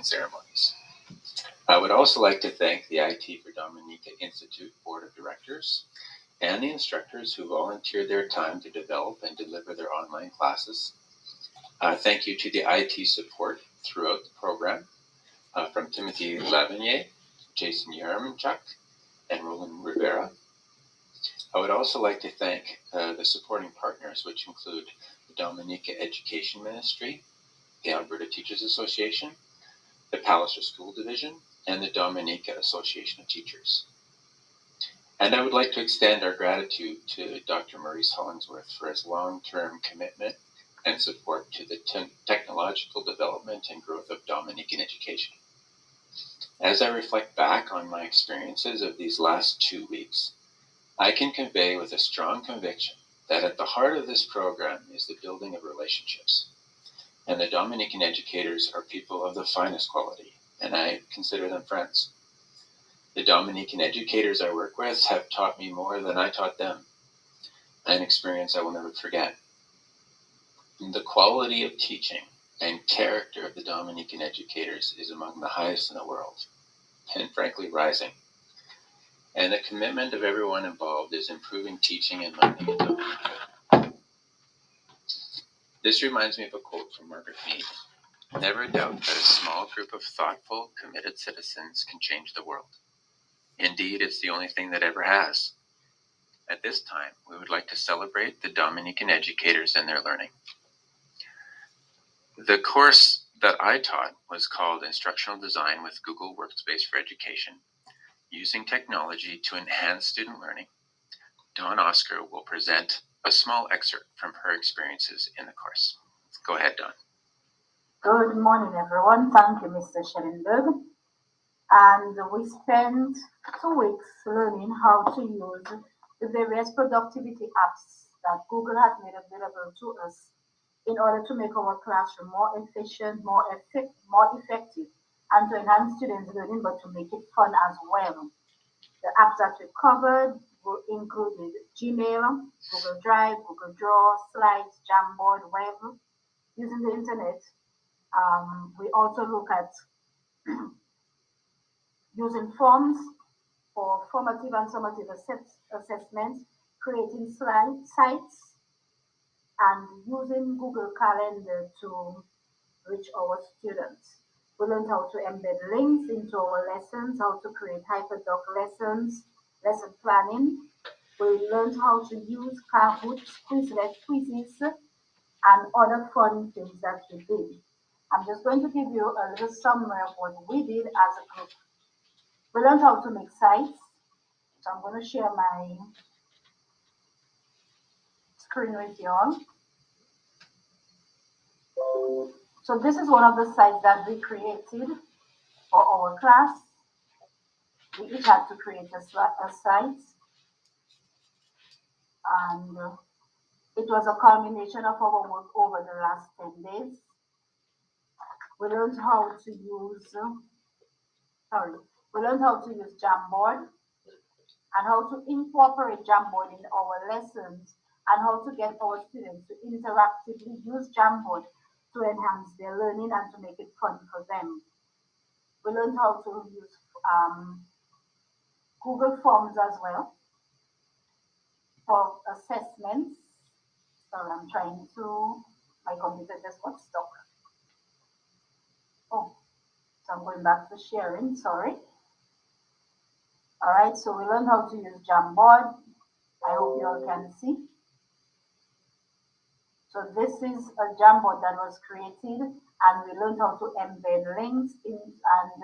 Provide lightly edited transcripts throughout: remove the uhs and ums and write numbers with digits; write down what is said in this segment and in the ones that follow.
and ceremonies. I would also like to thank the IT for Dominica Institute Board of Directors and the instructors who volunteered their time to develop and deliver their online classes. Thank you to the IT support throughout the program from Timothy Lavigny, Jason Yarmanchuk, and Roland Rivera. I would also like to thank the supporting partners, which include the Dominica Education Ministry, the Alberta Teachers Association, the Palliser School Division, and the Dominica Association of Teachers. And I would like to extend our gratitude to Dr. Maurice Hollingsworth for his long-term commitment and support to the technological development and growth of Dominican education. As I reflect back on my experiences of these last 2 weeks, I can convey with a strong conviction that at the heart of this program is the building of relationships. And the Dominican educators are people of the finest quality, and I consider them friends. The Dominican educators I work with have taught me more than I taught them, an experience I will never forget. The quality of teaching and character of the Dominican educators is among the highest in the world, and frankly rising. And the commitment of everyone involved is improving teaching and learning in Dominica. This reminds me of a quote from Margaret Mead. Never doubt that a small group of thoughtful, committed citizens can change the world. Indeed, it's the only thing that ever has. At this time, we would like to celebrate the Dominican educators and their learning. The course that I taught was called Instructional Design with Google Workspace for Education, using technology to enhance student learning. Dawn Oscar will present a small excerpt from her experiences in the course. Go ahead, Dawn. Good morning, everyone. Thank you, Mr. Schellenberg. And we spent 2 weeks learning how to use the various productivity apps that Google has made available to us in order to make our classroom more efficient, more effective, and to enhance students' learning, but to make it fun as well. The apps that we covered included Gmail, Google Drive, Google Draw, Slides, Jamboard, Web, using the internet. We also look at using forms for formative and summative assessments, creating sites, and using Google Calendar to reach our students. We learned how to embed links into our lessons, how to create hyperdoc lessons, lesson planning. We learned how to use Kahoot, Quizlet quizzes, and other fun things that we did. I'm just going to give you a little summary of what we did as a group. We learned how to make sites. So I'm going to share my screen with you all. So this is one of the sites that we created for our class. We each had to create a site. And it was a culmination of our work over the last 10 days. We learned how to use, Jamboard and how to incorporate Jamboard in our lessons and how to get our students to interactively use Jamboard to enhance their learning and to make it fun for them. We learned how to use Google Forms as well for assessments. Sorry, I'm trying to, my computer just got stuck. Oh, so I'm going back to sharing, sorry. All right, so we learned how to use Jamboard. I hope you all can see. So this is a Jamboard that was created, and we learned how to embed links in and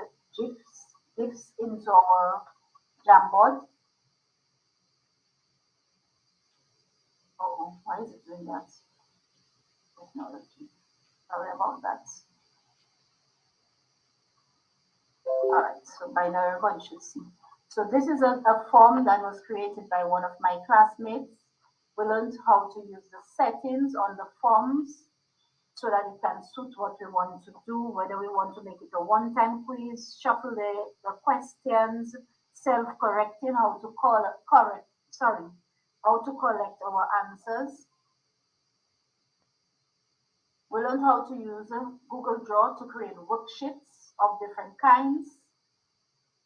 GIFs into our Jamboard. Oh, why is it doing that? Technology. Sorry about that. All right, so by now everyone should see. So this is a form that was created by one of my classmates. We learned how to use the settings on the forms so that it can suit what we want to do, whether we want to make it a one-time quiz, shuffle the questions, self-correcting, how to collect our answers. We learned how to use Google Draw to create worksheets of different kinds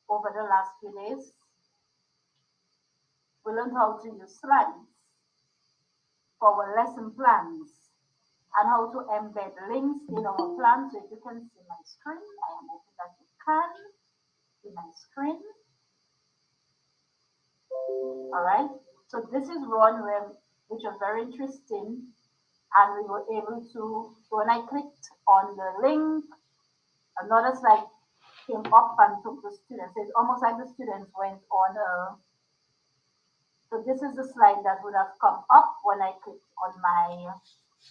over the last few days. We learned how to use slides for our lesson plans and how to embed links in our plans. So if you can see my screen, I am hoping that you can see my screen. All right. So this is one where which was very interesting, and we were able to. So when I clicked on the link, another slide came up and took the students. So it's almost like the students went on a. So this is the slide that would have come up when I clicked on my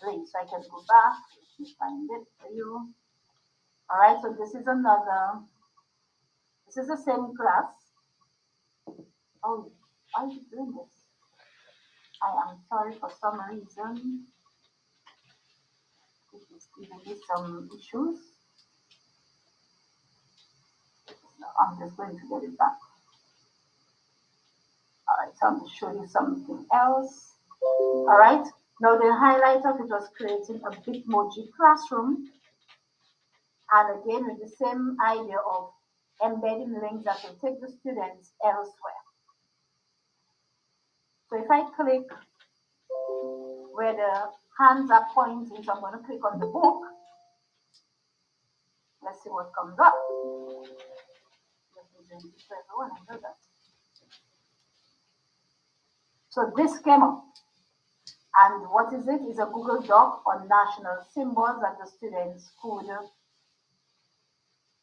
link. So I can go back. Let me find it for you. All right. So this is another. This is the same class. Oh, why are you doing this? I am sorry for some reason. It is giving me some issues. So I'm just going to get it back. All right, so I'm going to show you something else. All right, now the highlight of it was creating a Bitmoji classroom. And again, with the same idea of embedding links that will take the students elsewhere. So if I click where the hands are pointing, so I'm going to click on the book. Let's see what comes up. Let me zoom this for everyone and do that. So this came up. And what is it? Is a Google Doc on national symbols that the students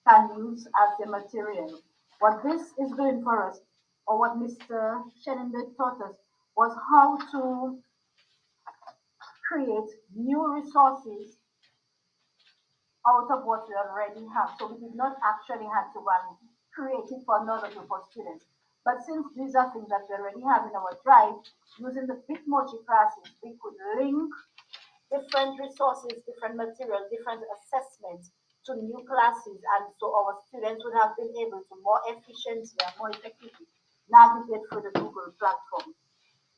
can use as the material. What this is doing for us, or what Mr. Shenenden taught us, was how to create new resources out of what we already have. So we did not actually have to create it for another group of students. But since these are things that we already have in our drive, using the Bitmoji classes, we could link different resources, different material, different assessments to new classes, and so our students would have been able to more efficiently and more effectively navigate through the Google platform.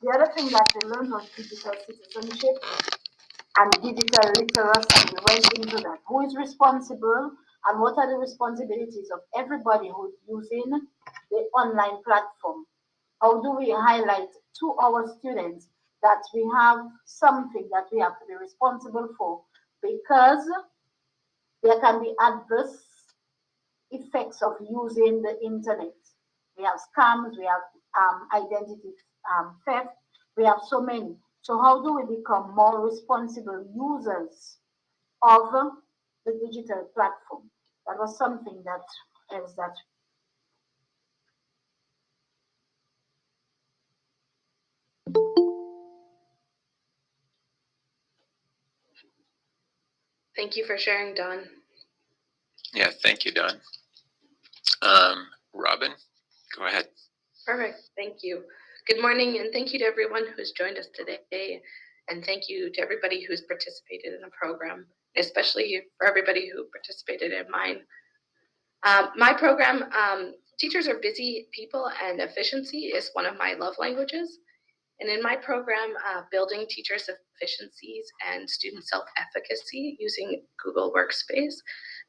The other thing that we learned was digital citizenship and digital literacy. We went into that. Who is responsible and what are the responsibilities of everybody who's using the online platform? How do we highlight to our students that we have something that we have to be responsible for? Because there can be adverse effects of using the internet. We have scams, we have identity theft, we have so many. So, how do we become more responsible users of the digital platform? That was something that is that. Thank you for sharing, Don. Yeah, thank you, Don. Robin, go ahead. Perfect. Thank you. Good morning, and thank you to everyone who's joined us today. And thank you to everybody who's participated in the program, especially for everybody who participated in mine. My program, teachers are busy people, and efficiency is one of my love languages. And in my program, Building Teacher Efficiencies and Student Self-Efficacy using Google Workspace,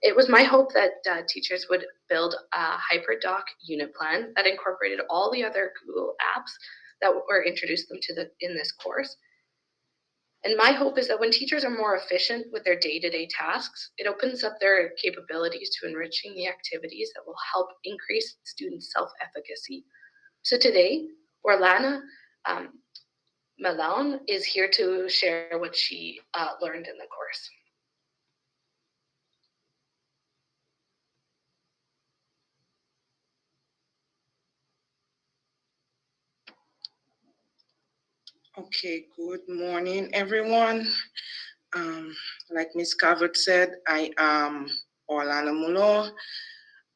it was my hope that teachers would build a HyperDoc unit plan that incorporated all the other Google apps that were introduced them to in this course. And my hope is that when teachers are more efficient with their day-to-day tasks, it opens up their capabilities to enriching the activities that will help increase student self-efficacy. So today, Orlana Malone is here to share what she learned in the course. Okay, good morning, everyone. Like Ms. Calvert said, I am Orlana Mulo,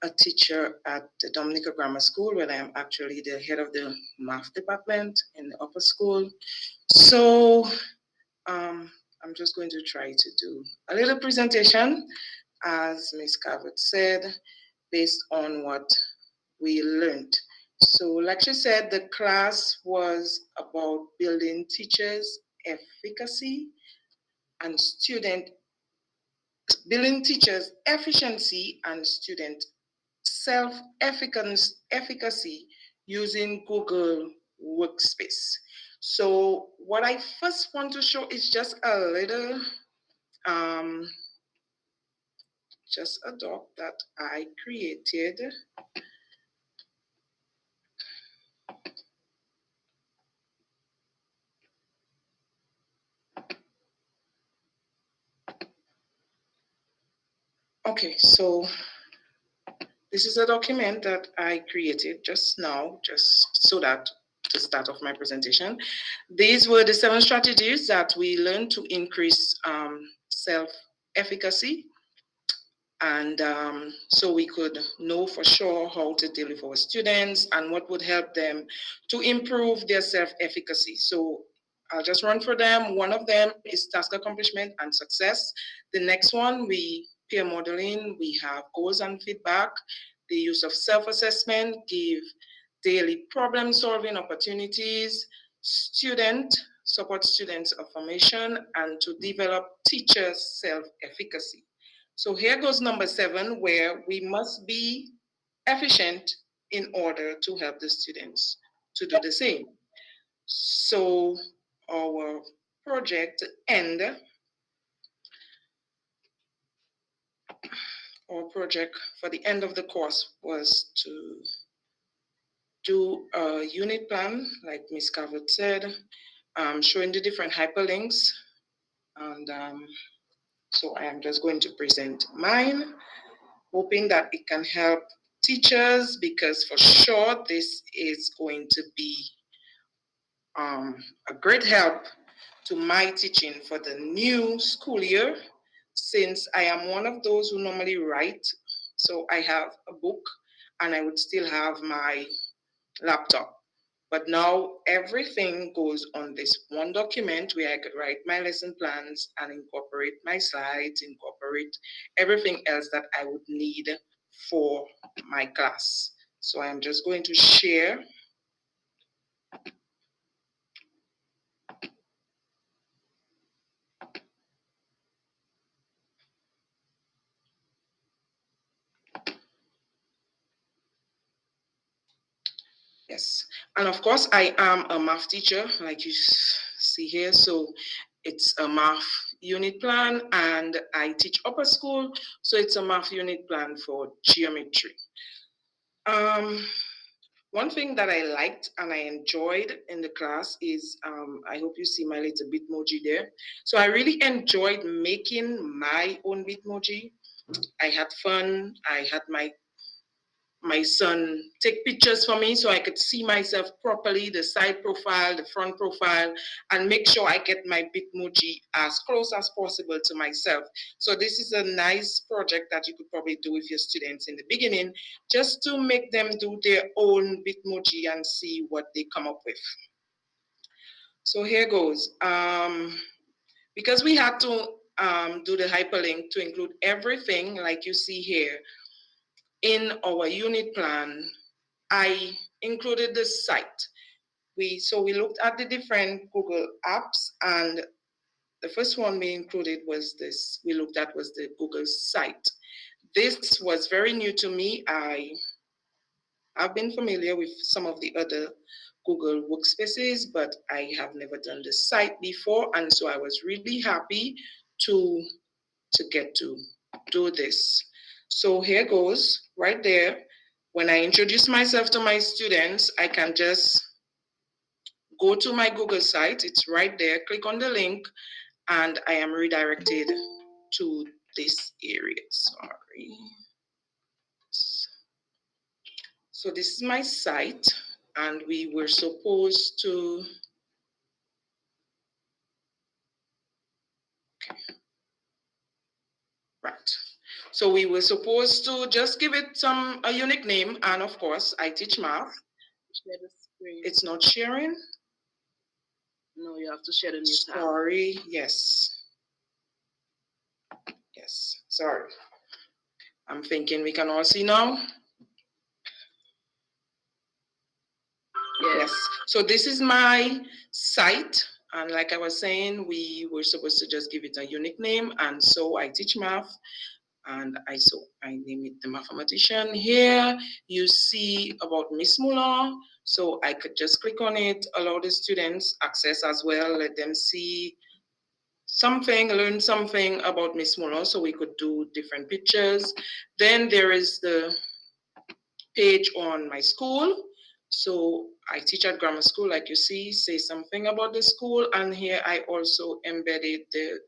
a teacher at the Dominica Grammar School, where I am actually the head of the math department in the upper school. So I'm just going to try to do a little presentation, as Ms. Calvert said, based on what we learned. So like she said, the class was about building teachers' efficacy and student building teachers' efficiency and student self-efficacy using Google Workspace. So what I first want to show is just a little, um, just a doc that I created. Okay, so this is a document that I created just now, just so that to start off my presentation. These were the 7 strategies that we learned to increase self-efficacy, and so we could know for sure how to deal with our students and what would help them to improve their self-efficacy. So I'll just run for them. One of them is task accomplishment and success. The next one, we peer modeling, we have goals and feedback, the use of self-assessment, give daily problem solving opportunities, support students of formation, and to develop teachers' self-efficacy. So here goes number 7, where we must be efficient in order to help the students to do the same. So our project end, our project for the end of the course was to do a unit plan, like Ms. Calvert said, showing the different hyperlinks. And so I am just going to present mine, hoping that it can help teachers, because for sure this is going to be a great help to my teaching for the new school year, since I am one of those who normally write. So I have a book and I would still have my laptop. But now everything goes on this one document where I could write my lesson plans and incorporate my slides, incorporate everything else that I would need for my class. So I'm just going to share. Yes, and of course I am a math teacher, like you see here. So it's a math unit plan, and I teach upper school, so it's a math unit plan for geometry. One thing that I liked and I enjoyed in the class is, I hope you see my little Bitmoji there. So I really enjoyed making my own Bitmoji. I had fun. I had my son take pictures for me so I could see myself properly, the side profile, the front profile, and make sure I get my Bitmoji as close as possible to myself. So this is a nice project that you could probably do with your students in the beginning, just to make them do their own Bitmoji and see what they come up with. So here goes. Because we had to do the hyperlink to include everything like you see here in our unit plan, I included the site. We looked at the different Google apps, and the first one we included was this. We looked at was the Google site. This was very new to me. I've been familiar with some of the other Google workspaces, but I have never done the site before, and so I was really happy to get to do this. So here goes, right there. When I introduce myself to my students, I can just go to my Google site. It's right there. Click on the link, and I am redirected to this area. Sorry. So this is my site, and we were supposed to. Okay. Right. So we were supposed to just give it a unique name, and of course, I teach math. Share the screen. It's not sharing. No, you have to share the new tab. Sorry. Yes. Yes. Sorry. I'm thinking we can all see now. Yes. So this is my site. And like I was saying, we were supposed to just give it a unique name. And so I teach math, and I name it the mathematician. Here you see about Miss Muller. So I could just click on it, allow the students access as well, let them see something, learn something about Miss Muller. So we could do different pictures. Then there is the page on my school. So I teach at grammar school, like you see, say something about the school. And here I also embedded the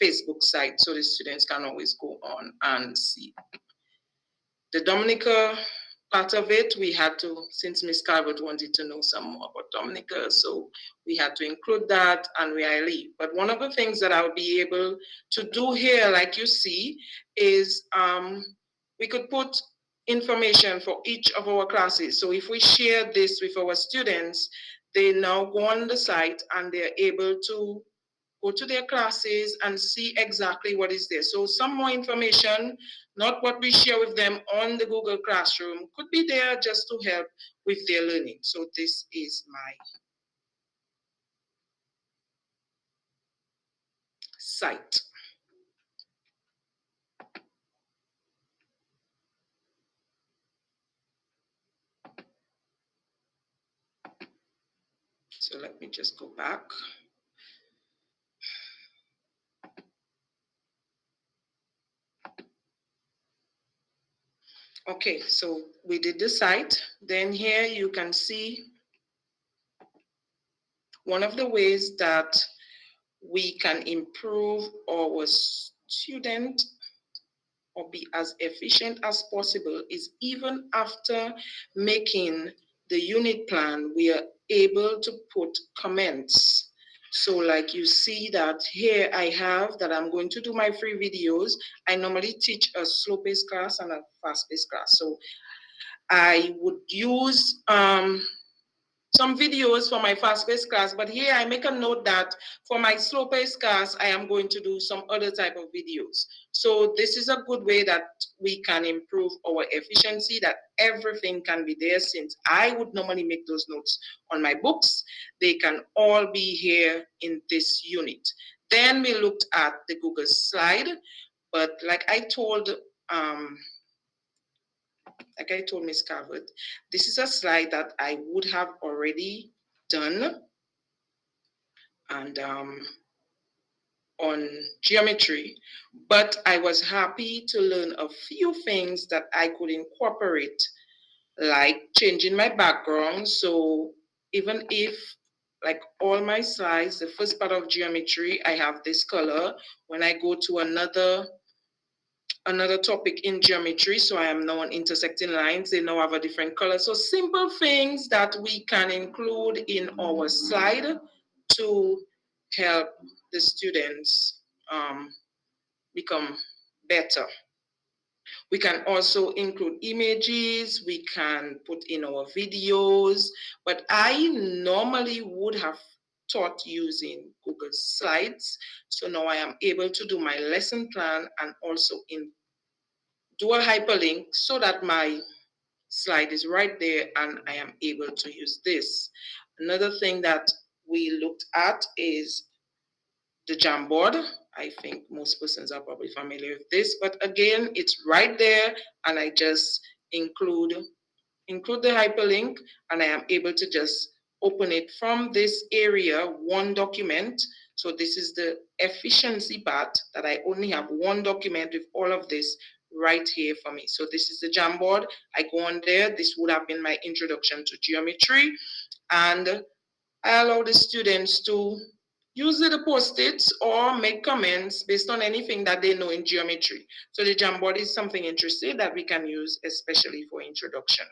Facebook site so the students can always go on and see. The Dominica part of it, we had to, since Miss Calvert wanted to know some more about Dominica, so we had to include that and where I live. But one of the things that I'll be able to do here, like you see, is we could put information for each of our classes. So if we share this with our students, they now go on the site and they're able to go to their classes and see exactly what is there. So some more information, not what we share with them on the Google Classroom, could be there just to help with their learning. So this is my site. So let me just go back. Okay, so we did the site. Then here you can see one of the ways that we can improve our student or be as efficient as possible is even after making the unit plan, we are able to put comments. So like you see that here I have that I'm going to do my free videos. I normally teach a slow-paced class and a fast-paced class. So I would use some videos for my fast-paced class, but here I make a note that for my slow-paced class, I am going to do some other type of videos. So this is a good way that we can improve our efficiency, that everything can be there. Since I would normally make those notes on my books, they can all be here in this unit. Then we looked at the Google slide, but um, like I told Ms. Calvert, this is a slide that I would have already done and on geometry, but I was happy to learn a few things that I could incorporate, like changing my background. So even if like all my slides, the first part of geometry, I have this color. When I go to another topic in geometry, so I am now on intersecting lines, they now have a different color. So simple things that we can include in our slide to help the students become better. We can also include images, we can put in our videos, but I normally would have taught using Google Slides. So now I am able to do my lesson plan and also do a hyperlink so that my slide is right there and I am able to use this. Another thing that we looked at is the Jamboard. I think most persons are probably familiar with this, but again, it's right there and I just include the hyperlink and I am able to just open it from this area, one document. So this is the efficiency part that I only have one document with all of this right here for me. So this is the Jamboard. I go on there. This would have been my introduction to geometry. And I allow the students to use the post-its or make comments based on anything that they know in geometry. So the Jamboard is something interesting that we can use especially for introduction.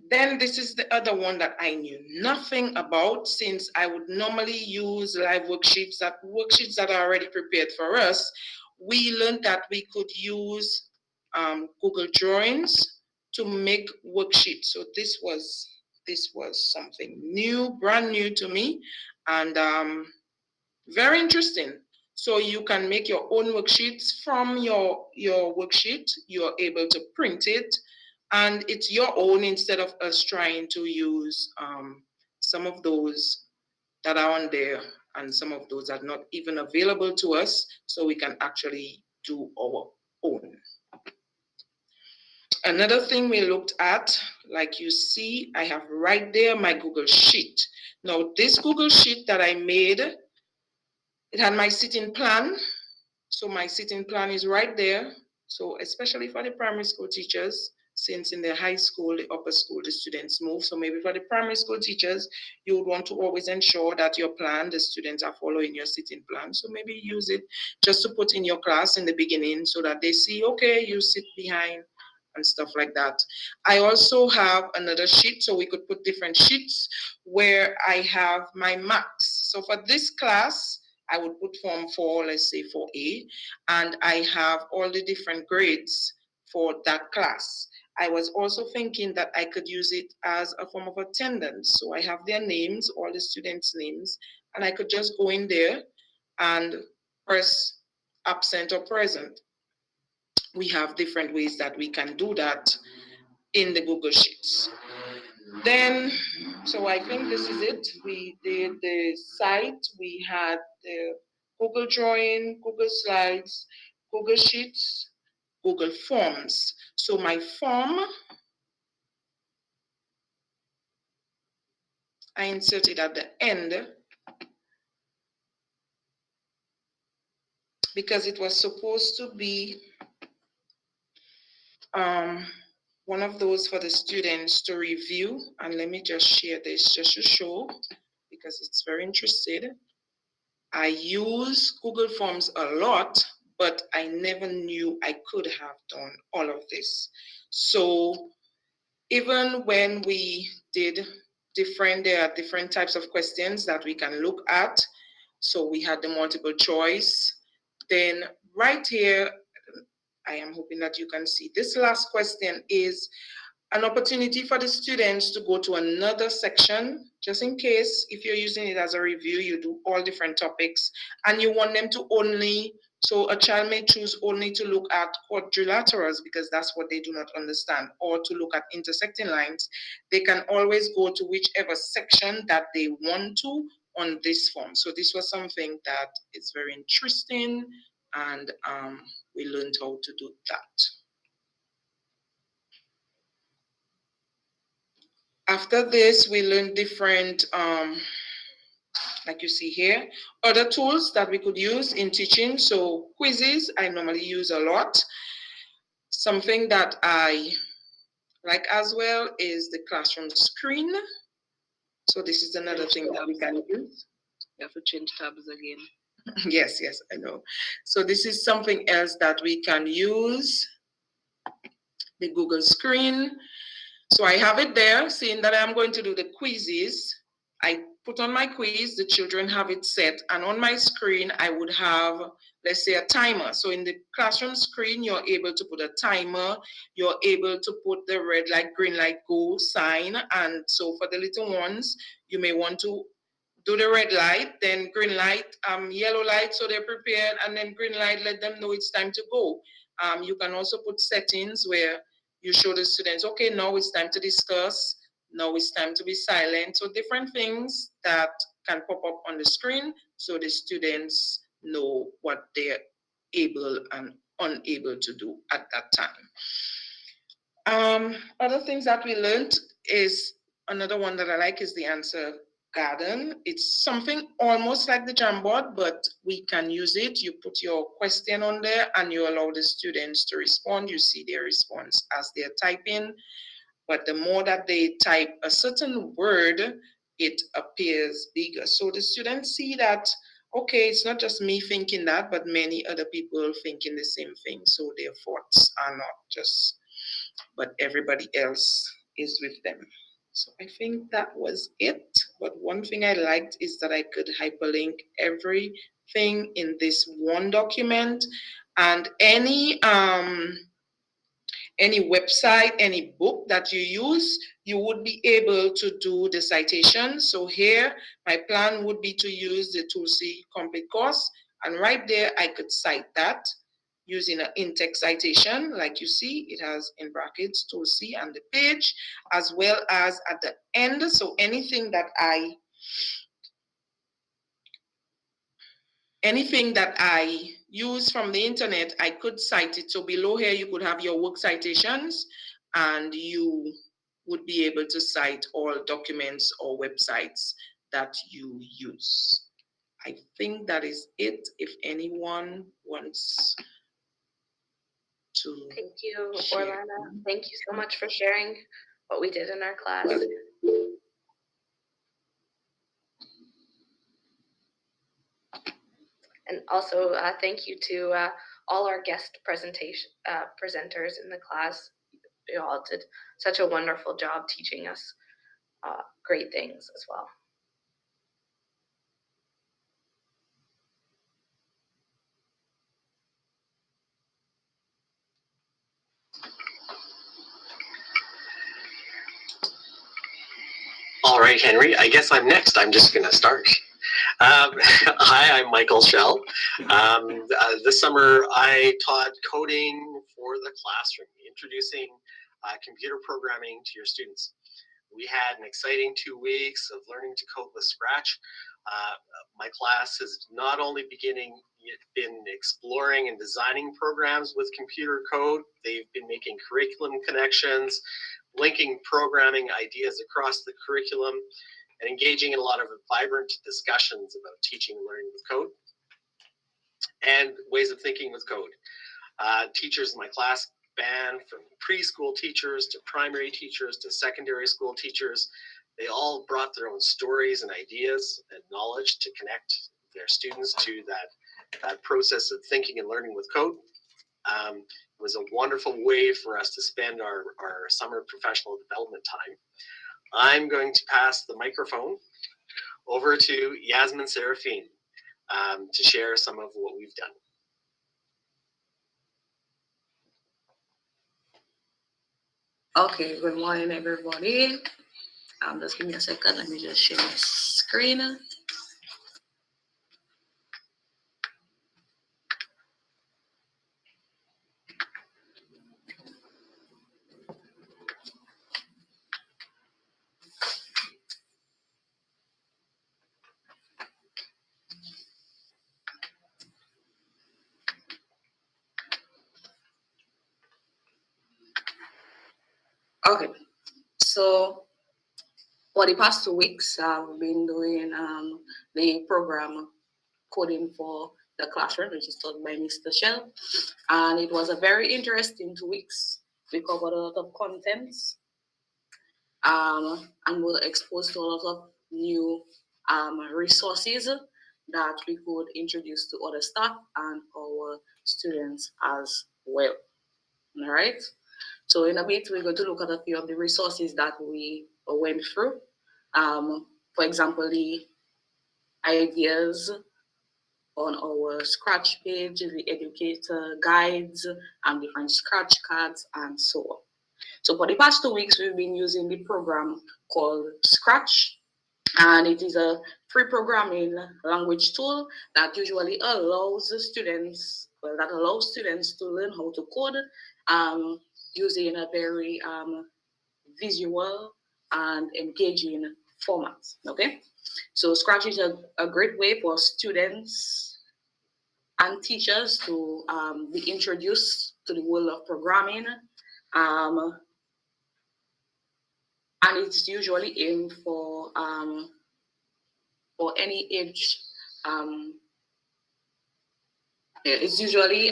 Then this is the other one that I knew nothing about, since I would normally use live worksheets that are already prepared for us. We learned that we could use Google Drawings to make worksheets. So this was something new, brand new to me, and very interesting. So you can make your own worksheets from your worksheet. You're able to print it, and it's your own instead of us trying to use some of those that are on there, and some of those are not even available to us, so we can actually do our own. Another thing we looked at, like you see, I have right there my Google Sheet. Now, this Google Sheet that I made, it had my sitting plan. So my sitting plan is right there. So especially for the primary school teachers, since in the high school, the upper school, the students move. So maybe for the primary school teachers, you would want to always ensure that your plan, the students are following your sitting plan. So maybe use it just to put in your class in the beginning so that they see, okay, you sit behind and stuff like that. I also have another sheet, so we could put different sheets where I have my marks. So for this class, I would put form 4, let's say 4A, and I have all the different grades for that class. I was also thinking that I could use it as a form of attendance. So I have their names, all the students' names, and I could just go in there and press absent or present. We have different ways that we can do that in the Google Sheets. Then, so I think this is it. We did the site, we had the Google Drawing, Google Slides, Google Sheets, Google Forms. So my form, I inserted at the end because it was supposed to be um, one of those for the students to review. And let me just share this just to show because it's very interesting. I use Google Forms a lot, but I never knew I could have done all of this. So even when we did there are different types of questions that we can look at. So we had the multiple choice. Then right here, I am hoping that you can see this last question is an opportunity for the students to go to another section, just in case if you're using it as a review, you do all different topics, and you want them to only, so a child may choose only to look at quadrilaterals because that's what they do not understand, or to look at intersecting lines. They can always go to whichever section that they want to on this form. So this was something that is very interesting, and we learned how to do that. After this, we learned different, like you see here, other tools that we could use in teaching. So quizzes, I normally use a lot. Something that I like as well is the classroom screen. So this is another thing that we can use. You have to change tabs again. Yes, I know. So this is something else that we can use, the Google screen. So I have it there, seeing that I'm going to do the quizzes. I put on my quiz, the children have it set, and on my screen, I would have, let's say, a timer. So in the classroom screen, you're able to put a timer, you're able to put the red light, green light, go sign. And so for the little ones, you may want to do the red light, then green light, yellow light, so they're prepared, and then green light, let them know it's time to go. You can also put settings where you show the students, okay, now it's time to discuss, now it's time to be silent. So different things that can pop up on the screen so the students know what they're able and unable to do at that time. Other things that we learned is, another one that I like is the answer garden. It's something almost like the Jamboard, but we can use it. You put your question on there and you allow the students to respond. You see their response as they're typing, but the more that they type a certain word, it appears bigger. So the students see that, okay, it's not just me thinking that, but many other people thinking the same thing. So their thoughts are not just, but everybody else is with them. So I think that was it. But one thing I liked is that I could hyperlink everything in this one document, and any website, any book that you use, you would be able to do the citation. So here, my plan would be to use the Tulsi Complete Course, and right there, I could cite that using an in-text citation. Like you see, it has in brackets Tulsi and the page, as well as at the end. So anything that I anything that I use from the internet, I could cite it. So below here, you could have your work citations, and you would be able to cite all documents or websites that you use. I think that is it. If anyone wants to. Thank you, share. Orlana. Thank you so much for sharing what we did in our class. And also thank you to all our guest presenters in the class. You all did such a wonderful job teaching us great things as well. All right, Henry, I guess I'm next. I'm just going to start. Hi, I'm Michael Schell. This summer, I taught coding for the classroom, introducing computer programming to your students. We had an exciting 2 weeks of learning to code with Scratch. My class has not only been exploring and designing programs with computer code, they've been making curriculum connections, linking programming ideas across the curriculum, and engaging in a lot of vibrant discussions about teaching and learning with code and ways of thinking with code. Teachers in my class span from preschool teachers to primary teachers to secondary school teachers. They all brought their own stories and ideas and knowledge to connect their students to that process of thinking and learning with code. It was a wonderful way for us to spend our summer professional development time. I'm going to pass the microphone over to Yasmin Serafine to share some of what we've done. Okay, good morning, everybody. Just give me a second. Let me just share my screen. Okay, so for the past 2 weeks, I've been doing the program coding for the classroom, which is taught by Mr. Shell. And it was a very interesting 2 weeks. We covered a lot of contents and were exposed to a lot of new resources that we could introduce to other staff and our students as well. All right. So in a bit, we're going to look at a few of the resources that we went through. For example, the ideas on our Scratch page, the educator guides, and different Scratch cards, and so on. So for the past 2 weeks, we've been using the program called Scratch, and it is a free programming language tool that usually allows students to learn how to code using a very visual and engaging format. Okay, so Scratch is a great way for students and teachers to be introduced to the world of programming, and it's usually aimed for any age. It's usually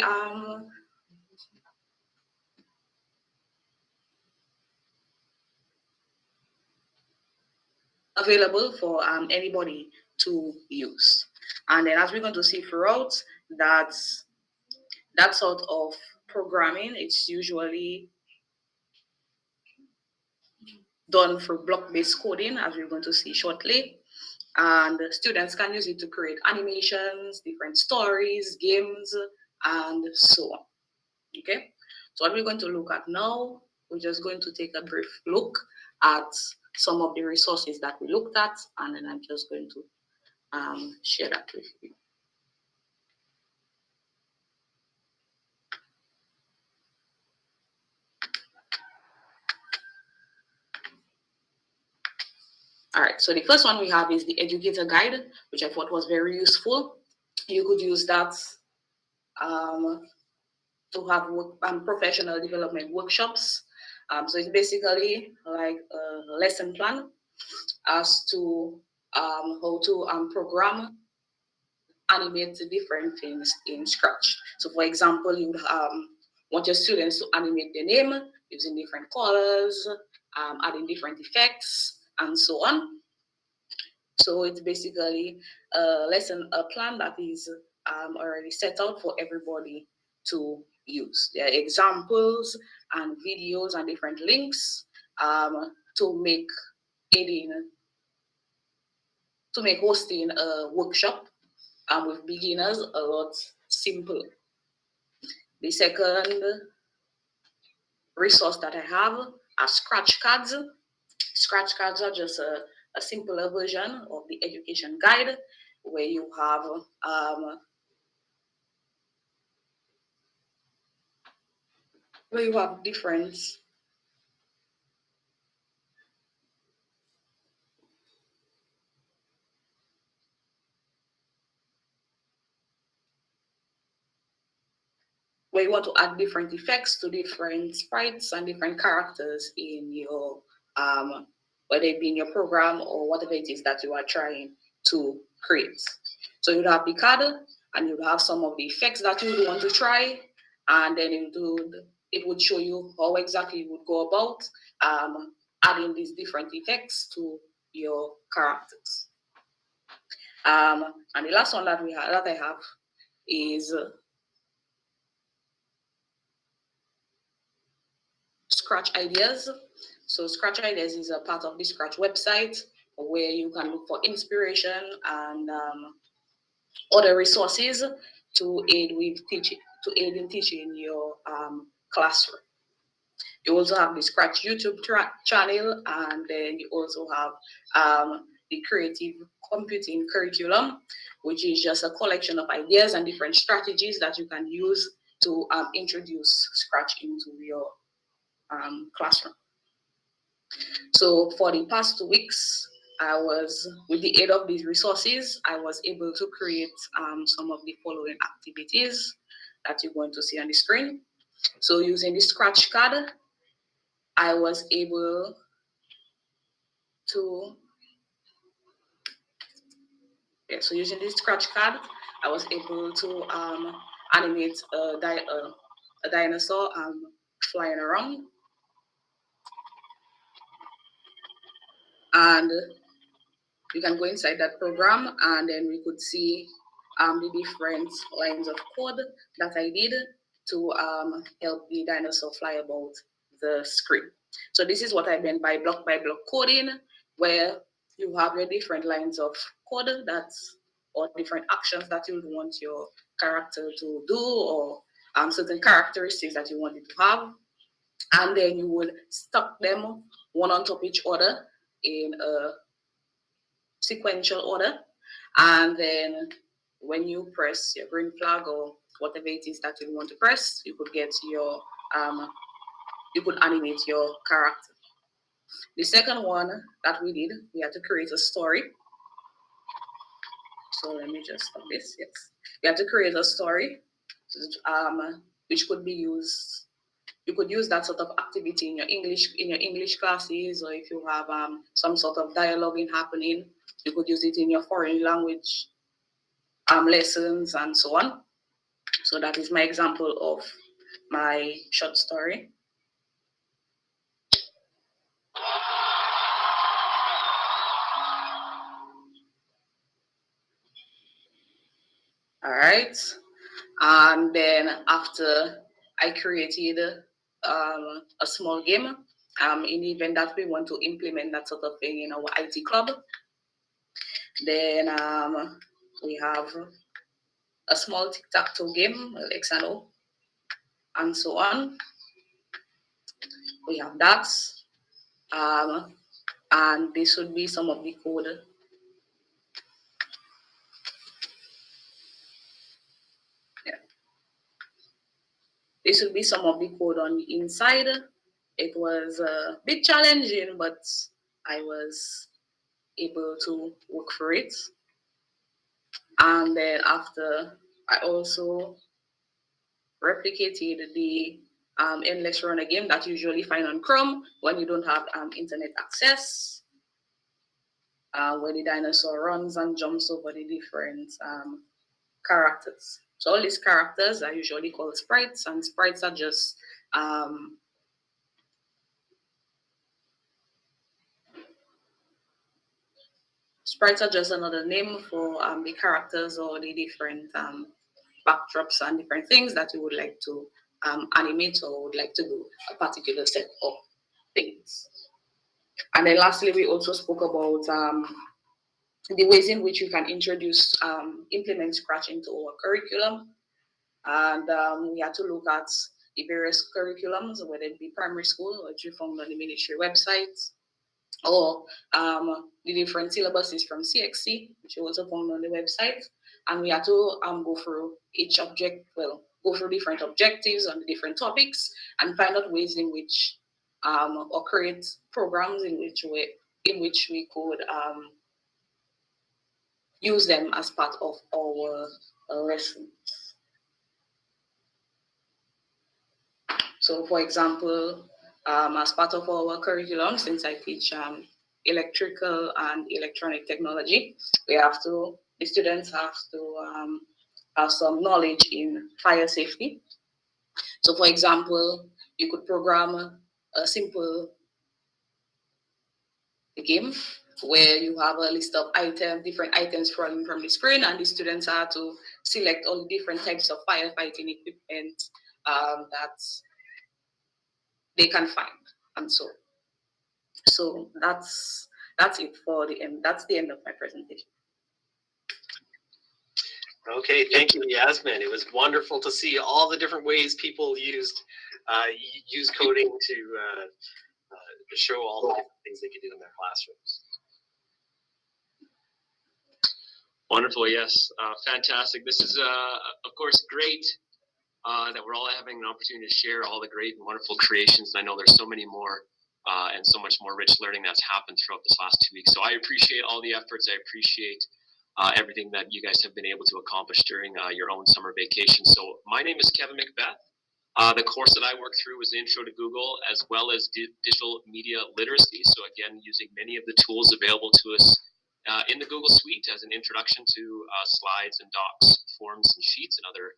available for anybody to use. And then as we're going to see throughout, that sort of programming, it's usually done for block-based coding, as we're going to see shortly. And students can use it to create animations, different stories, games, and so on. Okay, so what we're going to look at now, we're just going to take a brief look at some of the resources that we looked at, and then I'm just going to share that with you. All right, so the first one we have is the educator guide, which I thought was very useful. you could use that to have professional development workshops. So it's basically like a lesson plan as to how to program, animate different things in Scratch. So for example, you want your students to animate their name using different colors, adding different effects, and so on. So it's basically a plan that is already set out for everybody to use. There are examples and videos and different links to make aiding, to make hosting a workshop with beginners a lot simpler. The second resource that I have are scratch cards. Scratch cards are just a simpler version of the education guide where you have different where you want to add different effects to different sprites and different characters in your whether it be in your program or whatever it is that you are trying to create. So you'd have the card and you'd have some of the effects that you would want to try, and then it would show you how exactly you would go about adding these different effects to your characters. And the last one that I have is Scratch Ideas. So Scratch Ideas is a part of the Scratch website where you can look for inspiration and other resources to aid with teaching, to aid in teaching your classroom. You also have the Scratch YouTube channel, and then you also have the Creative Computing Curriculum, which is just a collection of ideas and different strategies that you can use to introduce Scratch into your classroom. So for the past 2 weeks, with the aid of these resources, I was able to create some of the following activities that you're going to see on the screen. So using the scratch card, I was able to, so using this scratch card, I was able to animate a dinosaur flying around. And you can go inside that program and then we could see the different lines of code that I did to help the dinosaur fly about the screen. So this is what I meant by block coding, where you have your different lines of code or different actions that you would want your character to do, or certain characteristics that you want it to have. And then you would stack them one on top each other in a sequential order, and then when you press your green flag or whatever it is that you want to press, you could get your you could animate your character. The second one that we did, we had to create a story. So let me just stop this. Yes, we had to create a story, which could be used. You could use that sort of activity in your English classes, or if you have some sort of dialoguing happening, you could use it in your foreign language lessons and so on. So that is my example of my short story. All right. And then after I created a small game, in the event that we want to implement that sort of thing in our IT club, then we have a small tic-tac-toe game, X and O, and so on. We have that. And this would be some of the code. Yeah. This would be some of the code on the inside. It was a bit challenging, but I was able to work for it. And then after, I also replicated the endless runner game that you usually find on Chrome when you don't have internet access, where the dinosaur runs and jumps over the different characters. So all these characters are usually called sprites, and sprites are just another name for the characters or the different backdrops and different things that you would like to animate or would like to do a particular set of things. And then lastly, we also spoke about the ways in which you can implement Scratch into our curriculum. And we had to look at the various curriculums, whether it be primary school, which you found on the ministry website, or the different syllabuses from CXC, which you also found on the website. And we had to go through go through different objectives on the different topics and find out ways in which, or create programs in which we could use them as part of our lessons. So, for example, as part of our curriculum, since I teach electrical and electronic technology, the students have to have some knowledge in fire safety. So, for example, you could program a simple game where you have a list of different items falling from the screen, and the students are to select all the different types of firefighting equipment that they can find, and so that's it for the end. That's the end of my presentation. Okay, thank you, Yasmin. It was wonderful to see all the different ways people use coding to show all the different things they could do in their classrooms. Wonderful, yes, fantastic. This is, of course, great that we're all having an opportunity to share all the great and wonderful creations. And I know there's so many more and so much more rich learning that's happened throughout this last 2 weeks. So I appreciate all the efforts. I appreciate everything that you guys have been able to accomplish during your own summer vacation. So my name is Kevin Macbeth. The course that I worked through was Intro to Google, as well as digital media literacy. So again, using many of the tools available to us in the Google Suite as an introduction to slides and docs, forms and sheets and other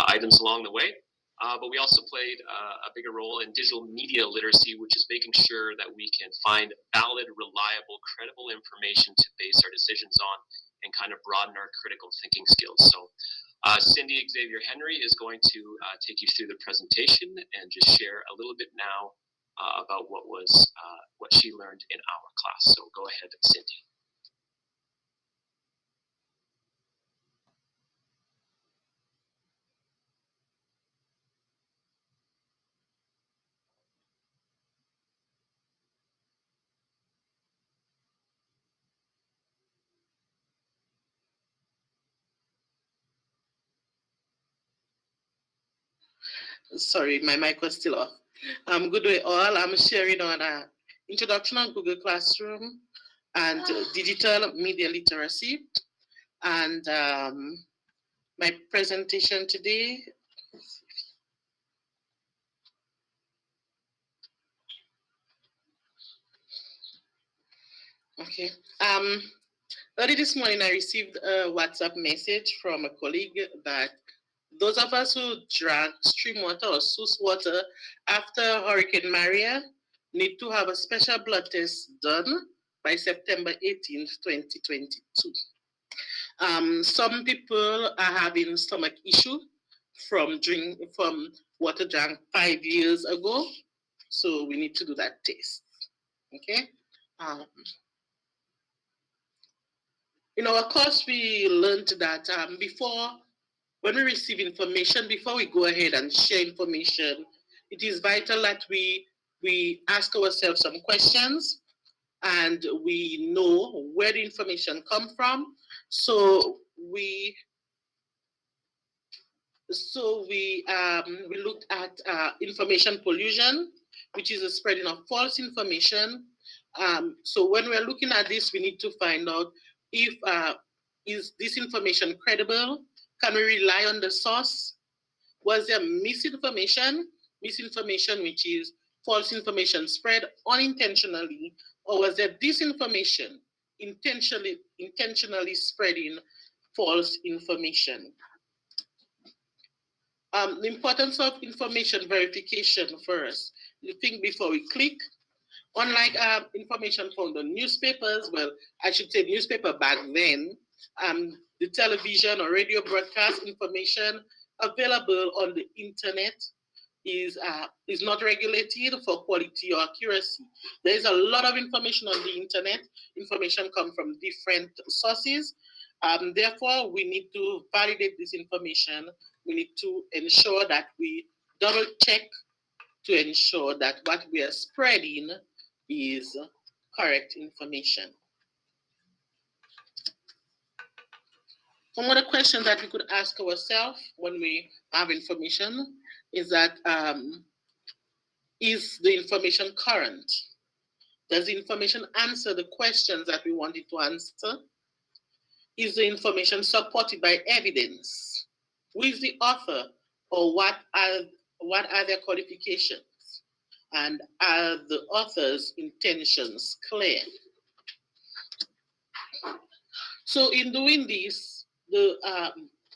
items along the way. But we also played a bigger role in digital media literacy, which is making sure that we can find valid, reliable, credible information to base our decisions on and kind of broaden our critical thinking skills. So Cindy Xavier Henry is going to take you through the presentation and just share a little bit now about what she learned in our class. So go ahead, Cindy. Sorry, my mic was still off. Good day all. I'm sharing on introduction on Google Classroom and digital media literacy. And my presentation today. Okay. Early this morning, I received a WhatsApp message from a colleague that those of us who drank stream water or source water after Hurricane Maria need to have a special blood test done by September 18th, 2022. Some people are having stomach issue from water drank 5 years ago, so we need to do that test. Okay. In our course, we learned that when we receive information, before we go ahead and share information, it is vital that we ask ourselves some questions and we know where the information comes from. So we looked at information pollution, which is the spreading of false information. So when we're looking at this, we need to find out if Is this information credible? Can we rely on the source? Was there misinformation? Misinformation, which is false information spread unintentionally, or was there disinformation, intentionally spreading false information? The importance of information verification first. You think before we click. Unlike information found on newspapers, well, I should say newspaper back then, the television or radio broadcast information available on the internet is not regulated for quality or accuracy. There is a lot of information on the internet. Information comes from different sources. Therefore, we need to validate this information. We need to ensure that we double check to ensure that what we are spreading is correct information. Some other questions that we could ask ourselves when we have information is that is the information current? Does the information answer the questions that we want it to answer? Is the information supported by evidence? Who is the author, or what are their qualifications? And are the author's intentions clear? So in doing this, the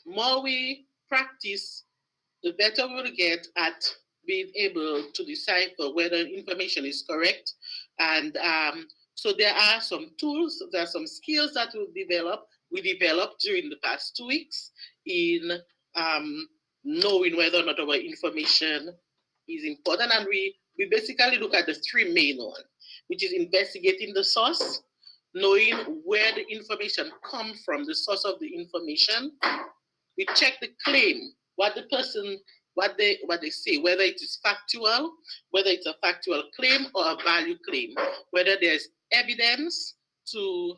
more we practice, the better we'll get at being able to decipher whether information is correct. And so there are some tools, there are some skills that we developed during the past 2 weeks in knowing whether or not our information is important. And we basically look at the three main ones, which is investigating the source, knowing where the information comes from, the source of the information. We check the claim, what the person, what they say, whether it is factual, whether it's a factual claim or a value claim, whether there's evidence to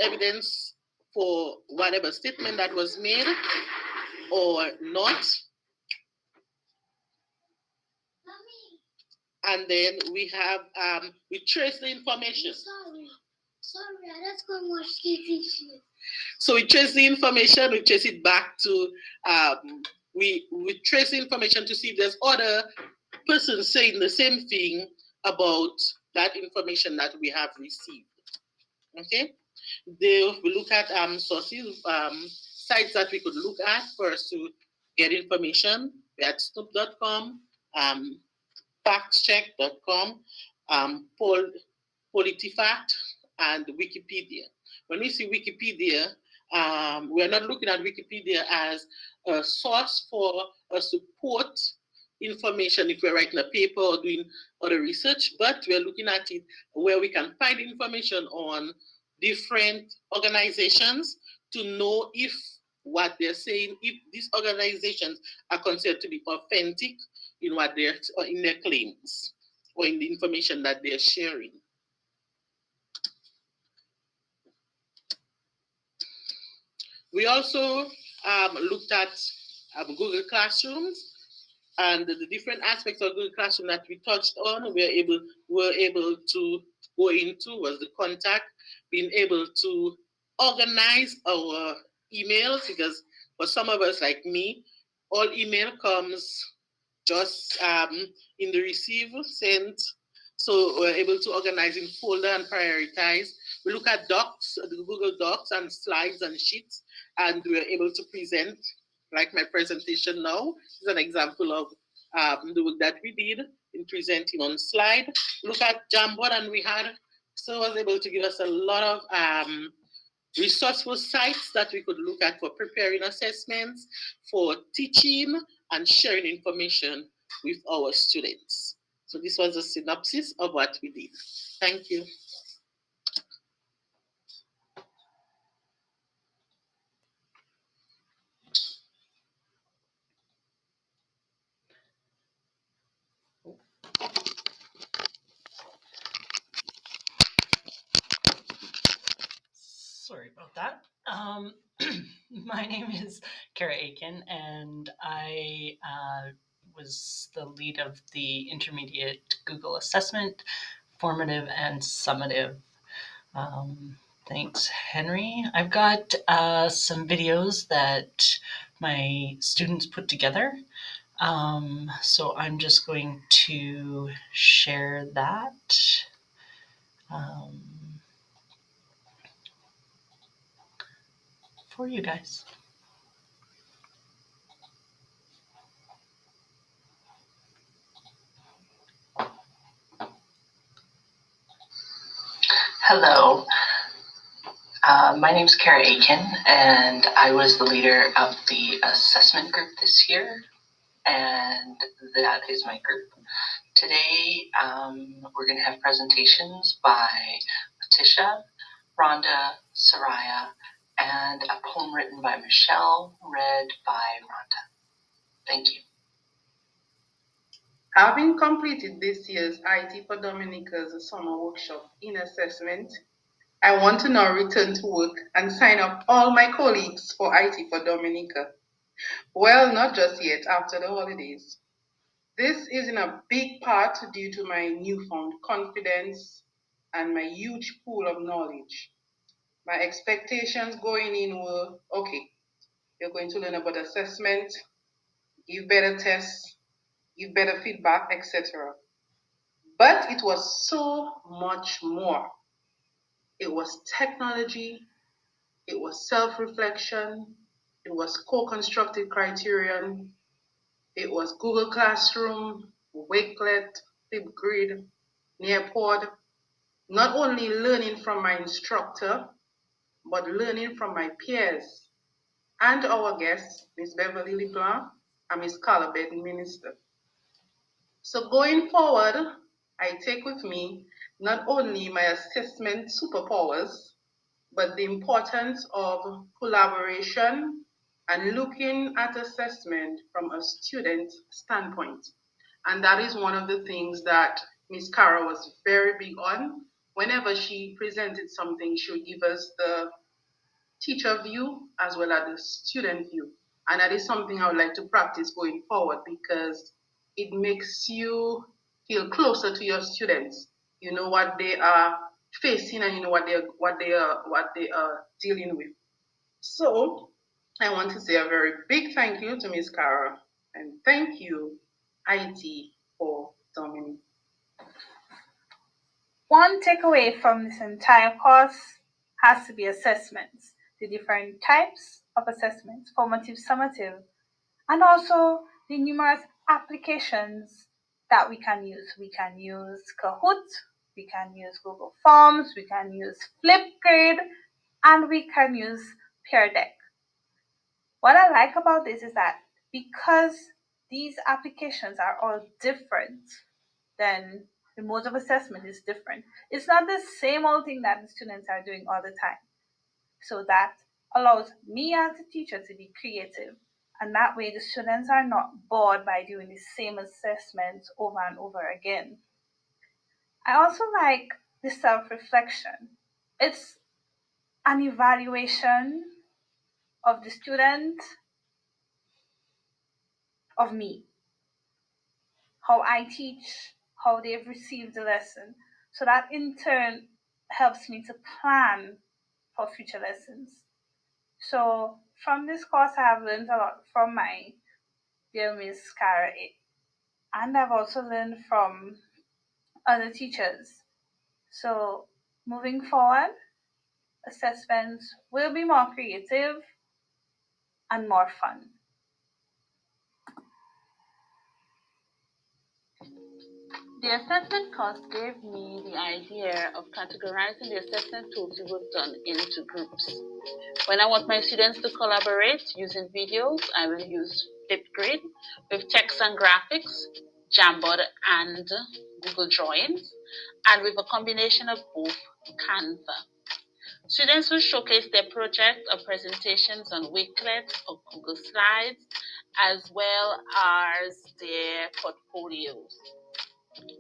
evidence for whatever statement that was made or not. And then we have we trace the information. Sorry, let's go watch TV. So we trace the information, we trace it back to we trace the information to see if there's other persons saying the same thing about that information that we have received. Okay? We look at sources, sites that we could look at for us to get information. We at snoop.com, factcheck.com, PolitiFact, and Wikipedia. When we see Wikipedia, we're not looking at Wikipedia as a source for a support information if we're writing a paper or doing other research, but we're looking at it where we can find information on different organizations to know if what they're saying, if these organizations are considered to be authentic in what they're in their claims or in the information that they're sharing. We also looked at Google Classrooms and the different aspects of Google Classroom that we touched on. Were able to go into was the contact, being able to organize our emails, because for some of us like me, all email comes just in the receive, sent. So we're able to organize in folder and prioritize. We look at docs, the Google Docs and slides and sheets, and we're able to present, like my presentation now is an example of the work that we did in presenting on slide. Look at Jamboard, and so was able to give us a lot of resourceful sites that we could look at for preparing assessments, for teaching and sharing information with our students. So this was a synopsis of what we did. Thank you. Sorry about that. My name is Kara Aiken, and I was the lead of the intermediate Google assessment, formative and summative Thanks, Henry. I've got some videos that my students put together. So I'm just going to share that. For you guys. Hello, my name is Kara Aiken, and I was the leader of the assessment group this year, and that is my group. Today, we're going to have presentations by Patricia, Rhonda, Soraya, and a poem written by Michelle, read by Rhonda. Thank you. Having completed this year's IT for Dominica's summer workshop in assessment, I want to now return to work and sign up all my colleagues for IT for Dominica. Well, not just yet, after the holidays. This is in a big part due to my newfound confidence and my huge pool of knowledge. My expectations going in were, okay, you're going to learn about assessment, give better tests, give better feedback, etc. But it was so much more. It was technology, it was self-reflection, it was co-constructed criterion, it was Google Classroom, Wakelet, Flipgrid, Nearpod. Not only learning from my instructor, but learning from my peers and our guests, Ms. Beverly Leblanc and Ms. Carla Minister. So going forward, I take with me not only my assessment superpowers, but the importance of collaboration and looking at assessment from a student standpoint. And that is one of the things that Ms. Cara was very big on. Whenever she presented something, she would give us the teacher view as well as the student view. And that is something I would like to practice going forward because it makes you feel closer to your students. You know what they are facing and you know what they are dealing with. So I want to say a very big thank you to Ms. Cara and thank you, IT for Dominic. One takeaway from this entire course has to be assessments, the different types of assessments, formative, summative, and also the numerous applications that we can use. We can use Kahoot, we can use Google Forms, we can use Flipgrid, and we can use Peer Deck. What I like about this is that because these applications are all different, then the mode of assessment is different. It's not the same old thing that the students are doing all the time. So that allows me as a teacher to be creative. And that way the students are not bored by doing the same assessments over and over again. I also like the self-reflection. It's an evaluation of the student, of me, how I teach, how they've received the lesson. So that in turn helps me to plan for future lessons. So from this course, I have learned a lot from my dear Miss Cara, and I've also learned from other teachers. So moving forward, assessments will be more creative and more fun. The assessment course gave me the idea of categorizing the assessment tools we worked on into groups. When I want my students to collaborate using videos, I will use Flipgrid with text and graphics, Jamboard and Google Drawings, and with a combination of both, Canva. Students will showcase their project or presentations on Wakelet or Google Slides, as well as their portfolios.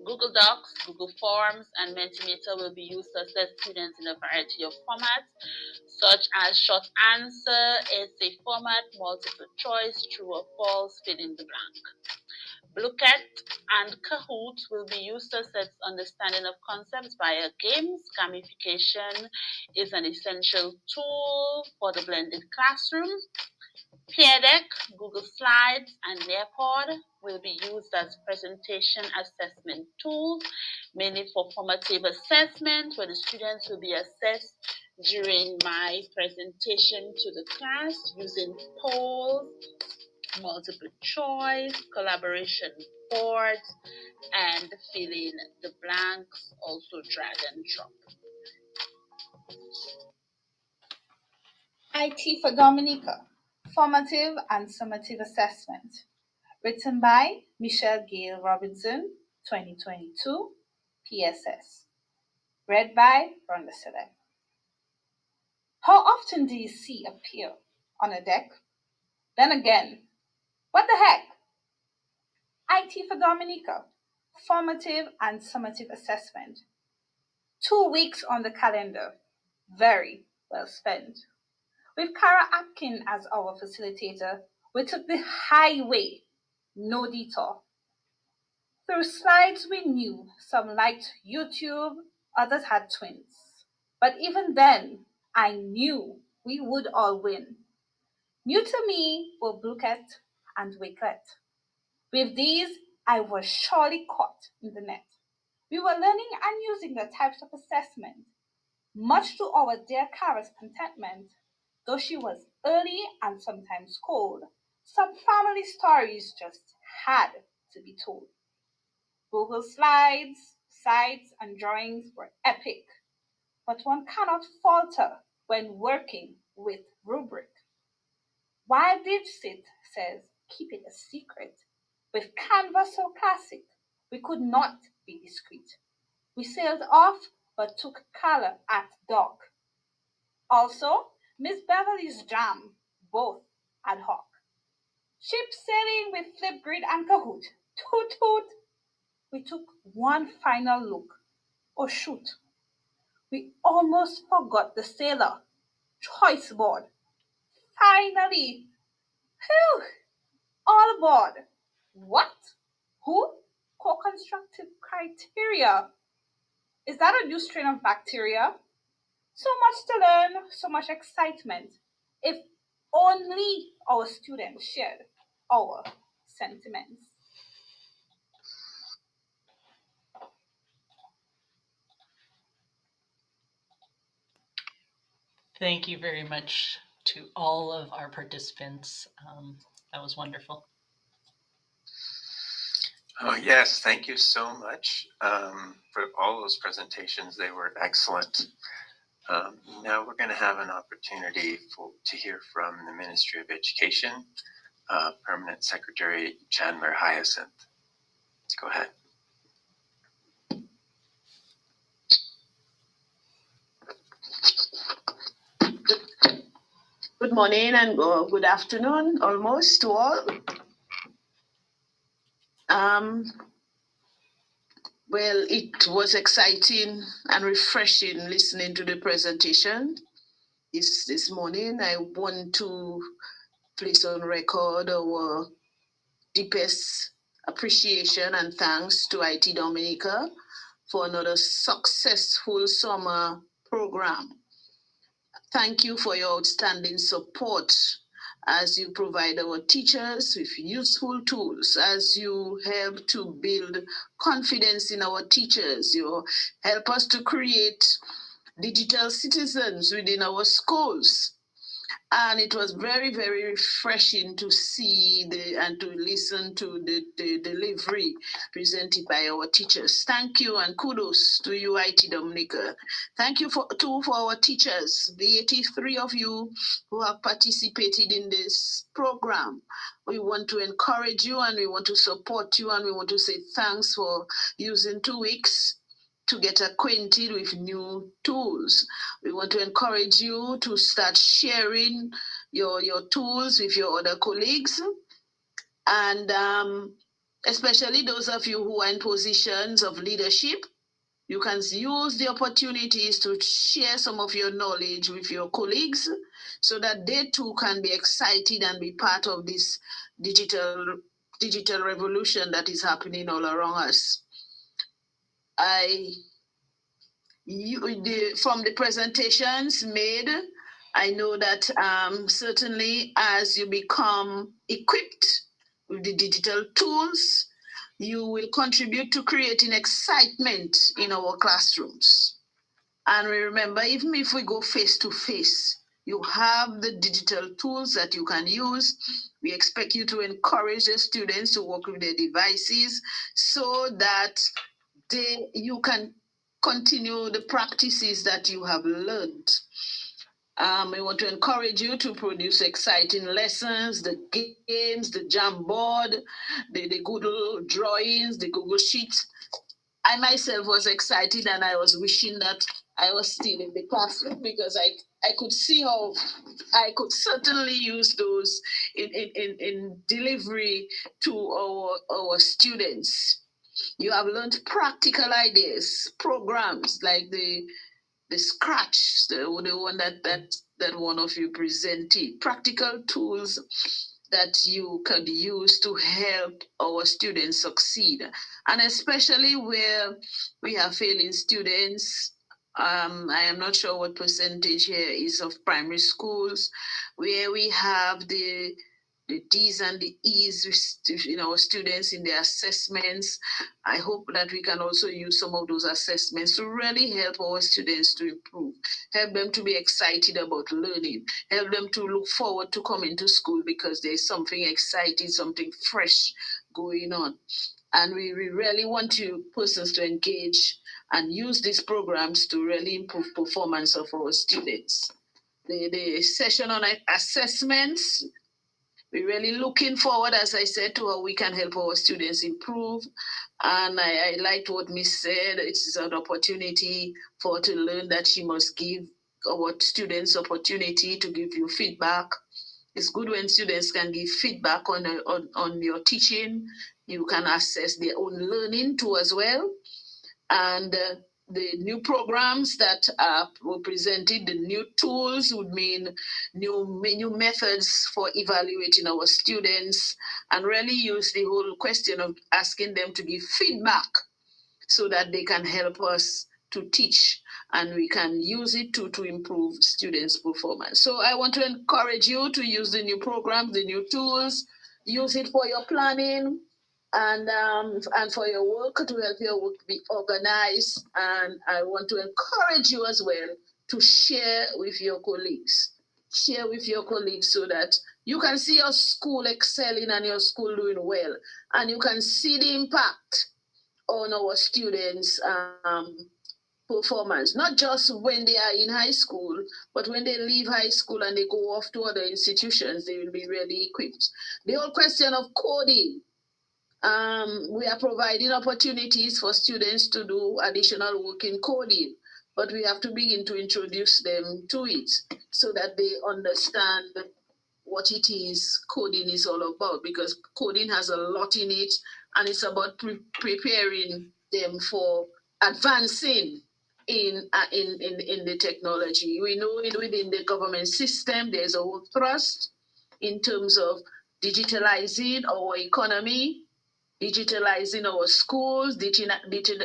Google Docs, Google Forms, and Mentimeter will be used to assess students in a variety of formats, such as short answer, essay format, multiple choice, true or false, fill in the blank. Bluecat and Kahoot will be used to assess understanding of concepts via games. Gamification is an essential tool for the blended classroom. Peer Deck, Google Slides, and Nearpod will be used as presentation assessment tools, mainly for formative assessment, where the students will be assessed during my presentation to the class using polls, multiple choice, collaboration boards, and fill in the blanks, also drag and drop. IT for Dominica, Formative and Summative Assessment. Written by Michelle Gale Robinson, 2022, PSS. Read by Rhonda Select. How often do you see appear on a deck? Then again, what the heck? IT for Dominica, Formative and Summative Assessment. 2 weeks on the calendar, very well spent. With Cara Atkin as our facilitator, we took the highway, no detour. Through slides we knew, some liked YouTube, others had twins. But even then, I knew we would all win. New to me were Bluecat and Wakelet. With these, I was surely caught in the net. We were learning and using the types of assessment, much to our dear Cara's contentment. Though she was early and sometimes cold, some family stories just had to be told. Google Slides, sites, and drawings were epic, but one cannot falter when working with rubric. While Digsit says keep it a secret, with Canva so classic, we could not be discreet. We sailed off, but took color at dock. Also, Miss Beverly's jam, both ad hoc. Ship sailing with Flipgrid and Kahoot. Toot toot. We took one final look. Oh shoot. We almost forgot the sailor. Choice board. Finally. Phew. All aboard. What? Who? Co-constructive criteria. Is that a new strain of bacteria? So much to learn, so much excitement. If only our students shared our sentiments. Thank you very much to all of our participants. That was wonderful. Oh, yes, thank you so much for all those presentations. They were excellent. Now we're going to have an opportunity to hear from the Ministry of Education, Permanent Secretary Chandler Hyacinth. Go ahead. Good morning and good afternoon, almost to all. Well, it was exciting and refreshing listening to the presentation this morning. I want to place on record our deepest appreciation and thanks to IT Dominica for another successful summer program. Thank you for your outstanding support as you provide our teachers with useful tools, as you help to build confidence in our teachers. You help us to create digital citizens within our schools. And it was very, very refreshing to see and to listen to the delivery presented by our teachers. Thank you and kudos to you, IT Dominica. Thank you for our teachers, the 83 of you who have participated in this program. We want to encourage you and we want to support you and we want to say thanks for using 2 weeks to get acquainted with new tools. We want to encourage you to start sharing your tools with your other colleagues. And especially those of you who are in positions of leadership, you can use the opportunities to share some of your knowledge with your colleagues so that they too can be excited and be part of this digital digital revolution that is happening all around us. From the presentations made, I know that certainly as you become equipped with the digital tools, you will contribute to creating excitement in our classrooms. And remember, even if we go face to face, you have the digital tools that you can use. We expect you to encourage the students to work with their devices so that you can continue the practices that you have learned. We want to encourage you to produce exciting lessons, the games, the Jamboard, the Google drawings, the Google Sheets. I myself was excited and I was wishing that I was still in the classroom because I could see how I could certainly use those in delivery to our students. You have learned practical ideas, programs like the Scratch, the one that one of you presented, practical tools that you could use to help our students succeed. And especially where we have failing students, I am not sure what percentage here is of primary schools, where we have the D's and the E's with students in their assessments. I hope that we can also use some of those assessments to really help our students to improve, help them to be excited about learning, help them to look forward to coming to school because there's something exciting, something fresh going on. And we really want you persons to engage and use these programs to really improve performance of our students. The session on assessments, we're really looking forward, as I said, to how we can help our students improve. And I liked what Miss said. It's an opportunity for her to learn that she must give our students opportunity to give you feedback. It's good when students can give feedback on your teaching. You can assess their own learning too as well. And the new programs that were presented, the new tools would mean new methods for evaluating our students and really use the whole question of asking them to give feedback so that they can help us to teach and we can use it to improve students' performance. So I want to encourage you to use the new programs, the new tools, use it for your planning, and for your work, to help your work be organized. And I want to encourage you as well to share with your colleagues. Share with your colleagues so that you can see your school excelling and your school doing well. And you can see the impact on our students' performance, not just when they are in high school, but when they leave high school and they go off to other institutions, they will be really equipped. The whole question of coding, we are providing opportunities for students to do additional work in coding, but we have to begin to introduce them to it so that they understand what it is coding is all about, because coding has a lot in it and it's about preparing them for advancing in the technology. We know within the government system there's a whole thrust in terms of digitalizing our economy, digitalizing our schools, digitalizing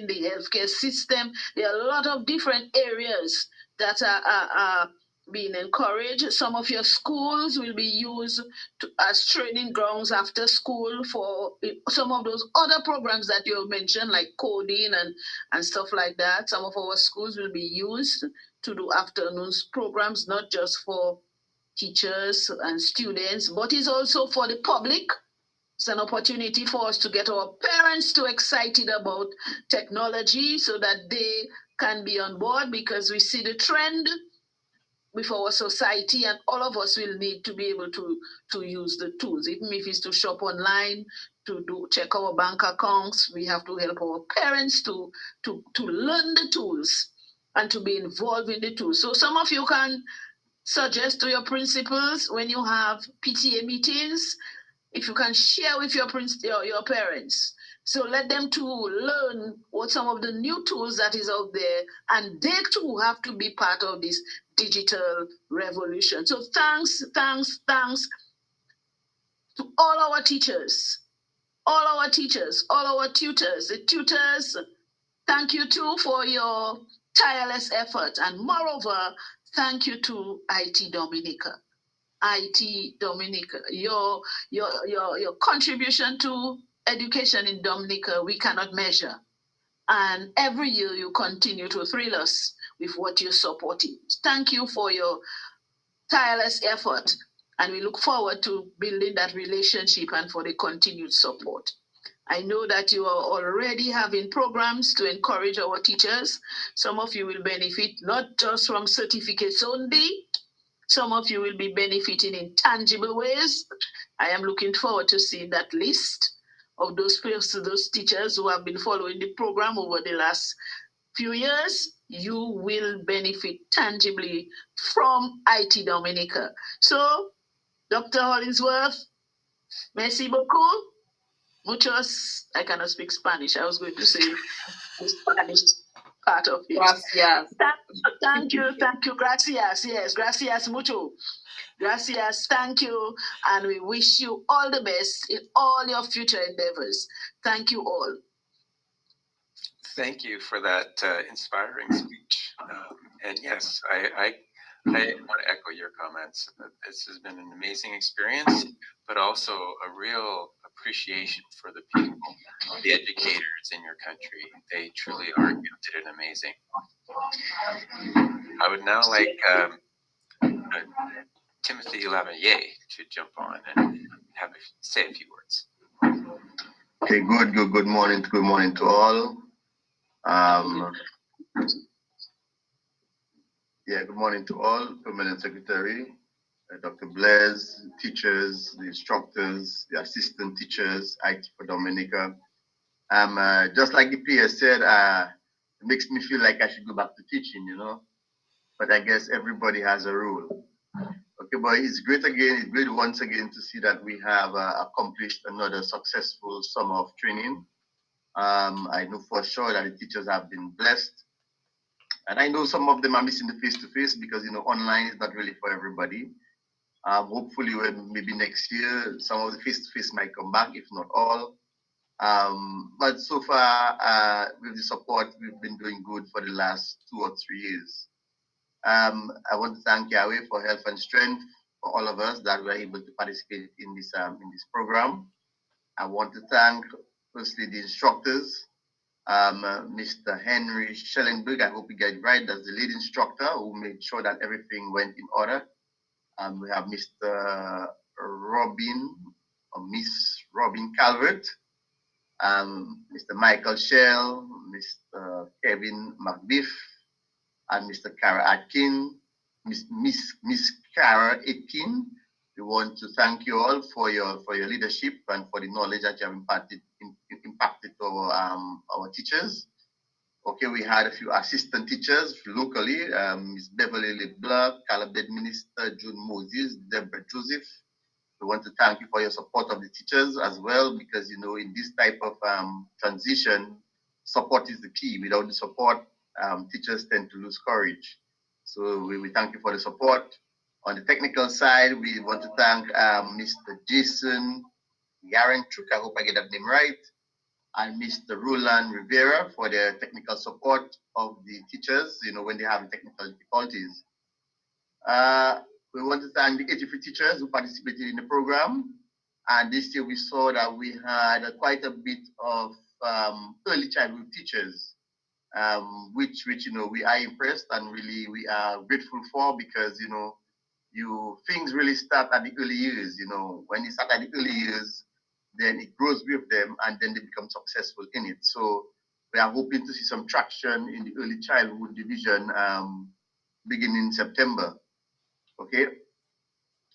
the healthcare system. There are a lot of different areas that are being encouraged. Some of your schools will be used as training grounds after school for some of those other programs that you mentioned, like coding and stuff like that. Some of our schools will be used to do afternoon programs, not just for teachers and students, but it's also for the public. It's an opportunity for us to get our parents too excited about technology so that they can be on board, because we see the trend with our society and all of us will need to be able to use the tools, even if it's to shop online, to check our bank accounts. We have to help our parents to learn the tools and to be involved in the tools. So some of you can suggest to your principals when you have PTA meetings, if you can share with your parents, so let them too learn what some of the new tools that is out there, and they too have to be part of this digital revolution. So thanks To all our teachers, all our teachers, all our tutors, the tutors, thank you too for your tireless effort. And moreover, thank you to IT Dominica. IT Dominica, your contribution to education in Dominica, we cannot measure. And every year you continue to thrill us with what you're supporting. Thank you for your tireless effort. And we look forward to building that relationship and for the continued support. I know that you are already having programs to encourage our teachers. Some of you will benefit not just from certificates only, some of you will be benefiting in tangible ways. I am looking forward to seeing that list of those teachers who have been following the program over the last few years. You will benefit tangibly from IT Dominica. So, Dr. Hollingsworth, merci beaucoup. Muchos, I cannot speak Spanish. I was going to say the Spanish part of it. Gracias. Thank you, gracias. Yes, gracias mucho. Gracias, thank you, and we wish you all the best in all your future endeavors. Thank you all. Thank you for that inspiring speech. And yes, I want to echo your comments. This has been an amazing experience, but also a real appreciation for the people, the educators in your country. They truly are gifted and amazing. I would now like Timothy Lavalier to jump on and say a few words. Okay, good morning to all. Good morning to all, Permanent Secretary, Dr. Blaise, teachers, the instructors, the assistant teachers, IT for Dominica. Just like the PS said, it makes me feel like I should go back to teaching, but I guess everybody has a rule. Okay, but it's great once again to see that we have accomplished another successful summer of training. I know for sure that the teachers have been blessed. And I know some of them are missing the face-to-face because, online is not really for everybody. Hopefully, maybe next year, some of the face-to-face might come back, if not all. But so far, with the support, we've been doing good for the last 2 or 3 years. I want to thank Yahweh for health and strength for all of us that were able to participate in this program. I want to thank, firstly, the instructors. Mr. Henry Schellenberg, I hope you get it right, that's the lead instructor who made sure that everything went in order. We have Mr. Robin or Miss Robin Calvert, Mr. Michael Shell, Mr. Kevin McBiff, and Mr. Kara Atkin, Miss Kara Atkin. We want to thank you all for your leadership and for the knowledge that you have impacted our teachers. Okay, we had a few assistant teachers locally, Ms. Beverly LeBlanc, Calabed Minister June Moses, Deborah Joseph. We want to thank you for your support of the teachers as well, because in this type of transition, support is the key. Without the support, teachers tend to lose courage. So we thank you for the support. On the technical side, we want to thank Mr. Jason Yarenchuk, I hope I get that name right, and Mr. Roland Rivera for their technical support of the teachers, when they have technical difficulties. We want to thank the 83 teachers who participated in the program. And this year we saw that we had quite a bit of early childhood teachers, which we are impressed and really we are grateful for, because things really start at the early years. When you start at the early years, then it grows with them and then they become successful in it. So we are hoping to see some traction in the early childhood division beginning in September. Okay.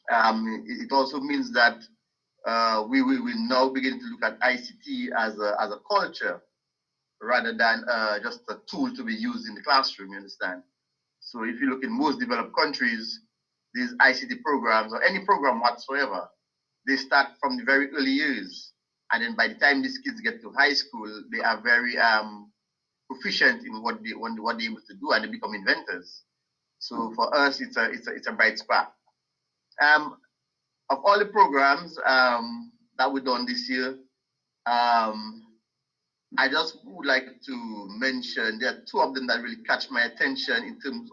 It also means that we will now begin to look at ICT as a culture rather than just a tool to be used in the classroom, you understand? So if you look in most developed countries, these ICT programs or any program whatsoever, they start from the very early years. And then by the time these kids get to high school, they are very proficient in what they're able to do, and they become inventors. So for us, it's a bright spot. of all the programs that we done this year, I just would like to mention there are two of them that really catch my attention in terms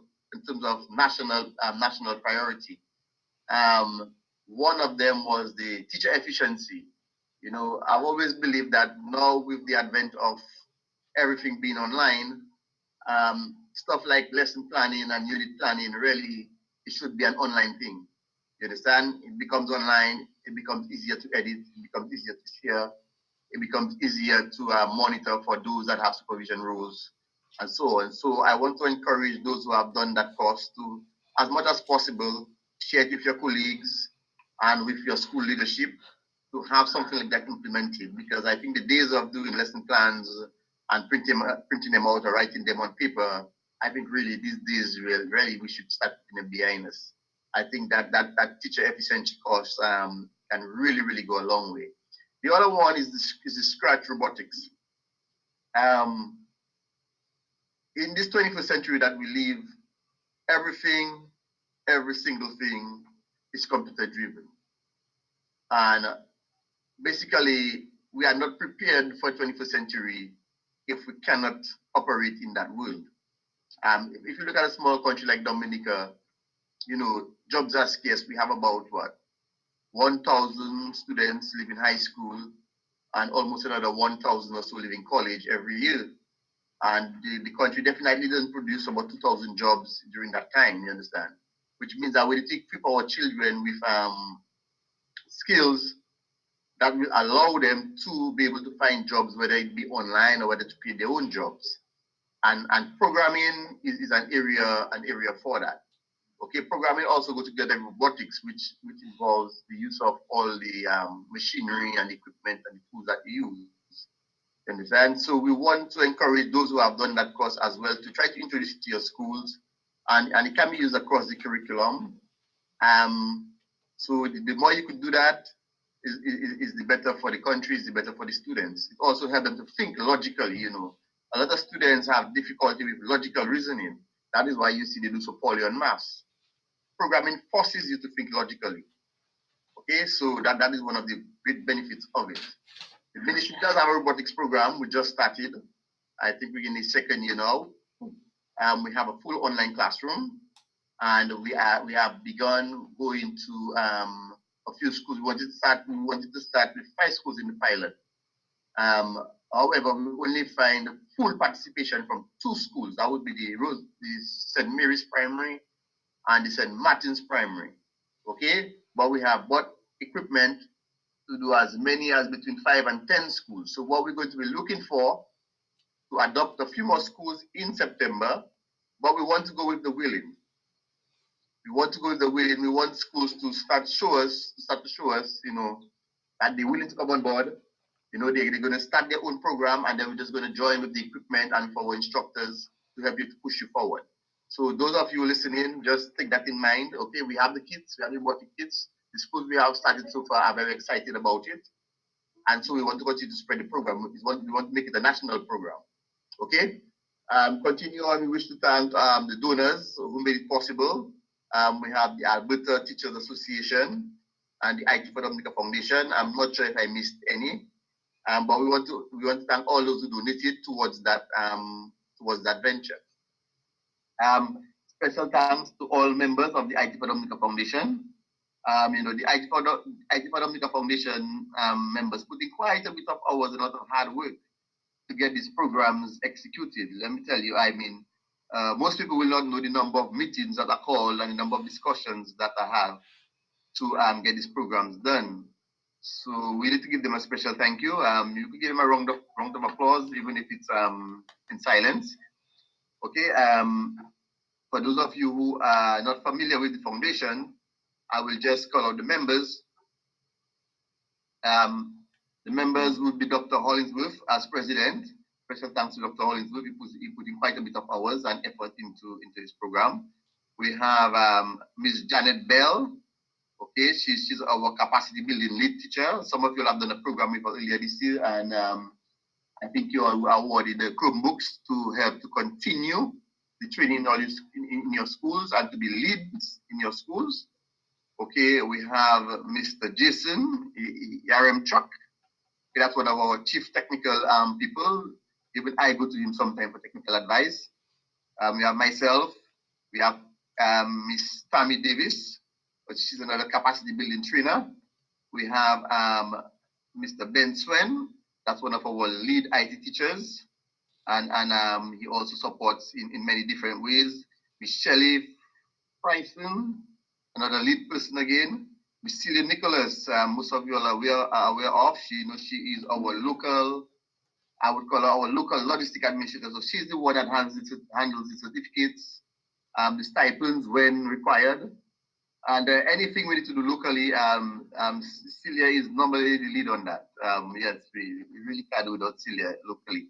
of national priority. One of them was the teacher efficiency. You know, I've always believed that now with the advent of everything being online, stuff like lesson planning and unit planning really it should be an online thing. You understand? It becomes online. It becomes easier to edit. It becomes easier to share. It becomes easier to monitor for those that have supervision roles and so on. So I want to encourage those who have done that course to, as much as possible, share it with your colleagues and with your school leadership to have something like that implemented, because I think the days of doing lesson plans and printing them out or writing them on paper, I think really these days really we should start putting them behind us. I think that teacher efficiency course can really go a long way. The other one is the scratch robotics. In this 21st century that we live, everything, every single thing is computer driven. And basically, we are not prepared for 21st century if we cannot operate in that world. If you look at a small country like Dominica, you know, jobs are scarce. We have about 1,000 students leaving high school and almost another 1,000 or so leaving college every year. And the country definitely doesn't produce about 2,000 jobs during that time, you understand? Which means that we need to equip our children with skills that will allow them to be able to find jobs, whether it be online or whether to create their own jobs. And programming is an area for that. Okay, programming also goes together with robotics, which involves the use of all the machinery and equipment and the tools that you use. You understand? So we want to encourage those who have done that course as well to try to introduce it to your schools, and it can be used across the curriculum. So the more you could do that, is the better for the country, is the better for the students. It also helps them to think logically, you know. A lot of students have difficulty with logical reasoning. That is why you see they do so poorly on maths. Programming forces you to think logically. Okay, so that is one of the great benefits of it. The ministry does have a robotics program. We just started. I think we're in the second year now. We have a full online classroom, and we have begun going to a few schools. We wanted to start with 5 schools in the pilot. However, we only find full participation from 2 schools. That would be the St. Mary's Primary and the St. Martin's Primary. Okay, but we have bought equipment to do as many as between 5 and 10 schools. So what we're going to be looking for to adopt a few more schools in September, but we want to go with the willing. We want to go with the willing. We want schools to start to show us, you know, that they're willing to come on board. You know, they're going to start their own program, and then we're just going to join with the equipment and for our instructors to help you to push you forward. So those of you listening, just take that in mind. Okay, we have the kits, we have the robotic kits. The schools we have started so far are very excited about it. And so we want to continue to spread the program. We want to make it a national program. Okay? Continue on. We wish to thank the donors who made it possible. We have the Alberta Teachers Association and the IT for Dominica Foundation. I'm not sure if I missed any, but we want to thank all those who donated towards that venture. Special thanks to all members of the IT for Dominica Foundation. You know, the IT for Dominica Foundation members put in quite a bit of hours and a lot of hard work to get these programs executed. Let me tell you, I mean, most people will not know the number of meetings that are called and the number of discussions that I have to get these programs done. So we need to give them a special thank you. You could give them a round of applause, even if it's in silence. Okay. For those of you who are not familiar with the foundation, I will just call out the members. The members would be Dr. Hollingsworth as president. Special thanks to Dr. Hollingsworth. He put in quite a bit of hours and effort into this program. We have Ms. Janet Bell. Okay, she's our capacity building lead teacher. Some of you have done a program with her earlier this year, and I think you are awarded the Chromebooks to help to continue the training in your schools and to be leads in your schools. Okay, we have Mr. Jason Yarem Chuck. That's one of our chief technical people. Even I go to him sometimes for technical advice. We have myself. We have Miss Tammy Davis, but she's another capacity building trainer. We have Mr. Ben Swen. That's one of our lead IT teachers. And he also supports in many different ways. Miss Shelley Bryson, another lead person again. Miss Celia Nicholas, most of you are aware of. She is our local, I would call her our local logistic administrator. So she's the one that handles the certificates, the stipends when required. And anything we need to do locally, Celia is normally the lead on that. Yes, we really can't do without Celia locally.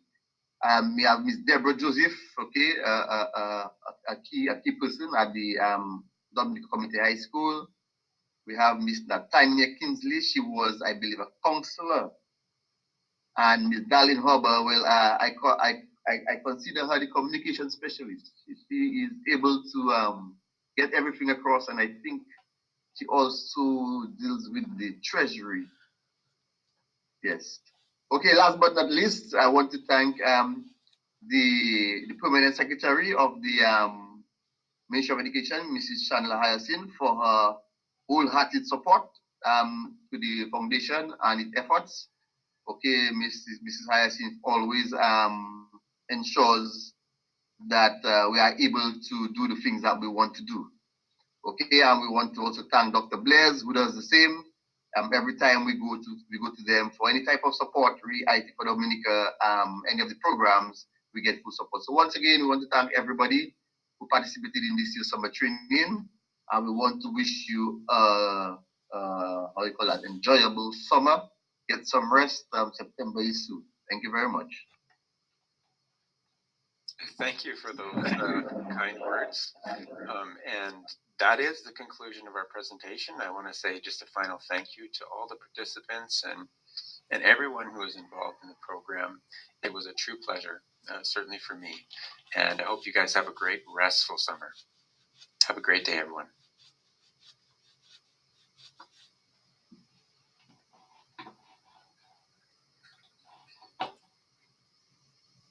We have Miss Deborah Joseph, okay, a key person at the Dominica Community High School. We have Miss Natanya Kinsley. She was, I believe, a counselor. And Miss Darlene Huber, well, I consider her the communication specialist. She is able to get everything across, and I think she also deals with the treasury. Yes. Okay, last but not least, I want to thank the permanent secretary of the Ministry of Education, Mrs. Shanla Hyacinth, for her wholehearted support to the foundation and its efforts. Okay, Mrs. Hyacinth always ensures that we are able to do the things that we want to do. Okay, and we want to also thank Dr. Blaise, who does the same. Every time we go to them for any type of support, IT for Dominica, any of the programs, we get full support. So once again, we want to thank everybody who participated in this year's summer training, and we want to wish you how you call that, enjoyable summer. Get some rest. September is soon. Thank you very much. Thank you for those kind words. And that is the conclusion of our presentation. I want to say just a final thank you to all the participants and everyone who was involved in the program. It was a true pleasure, certainly for me. And I hope you guys have a great, restful summer. Have a great day, everyone.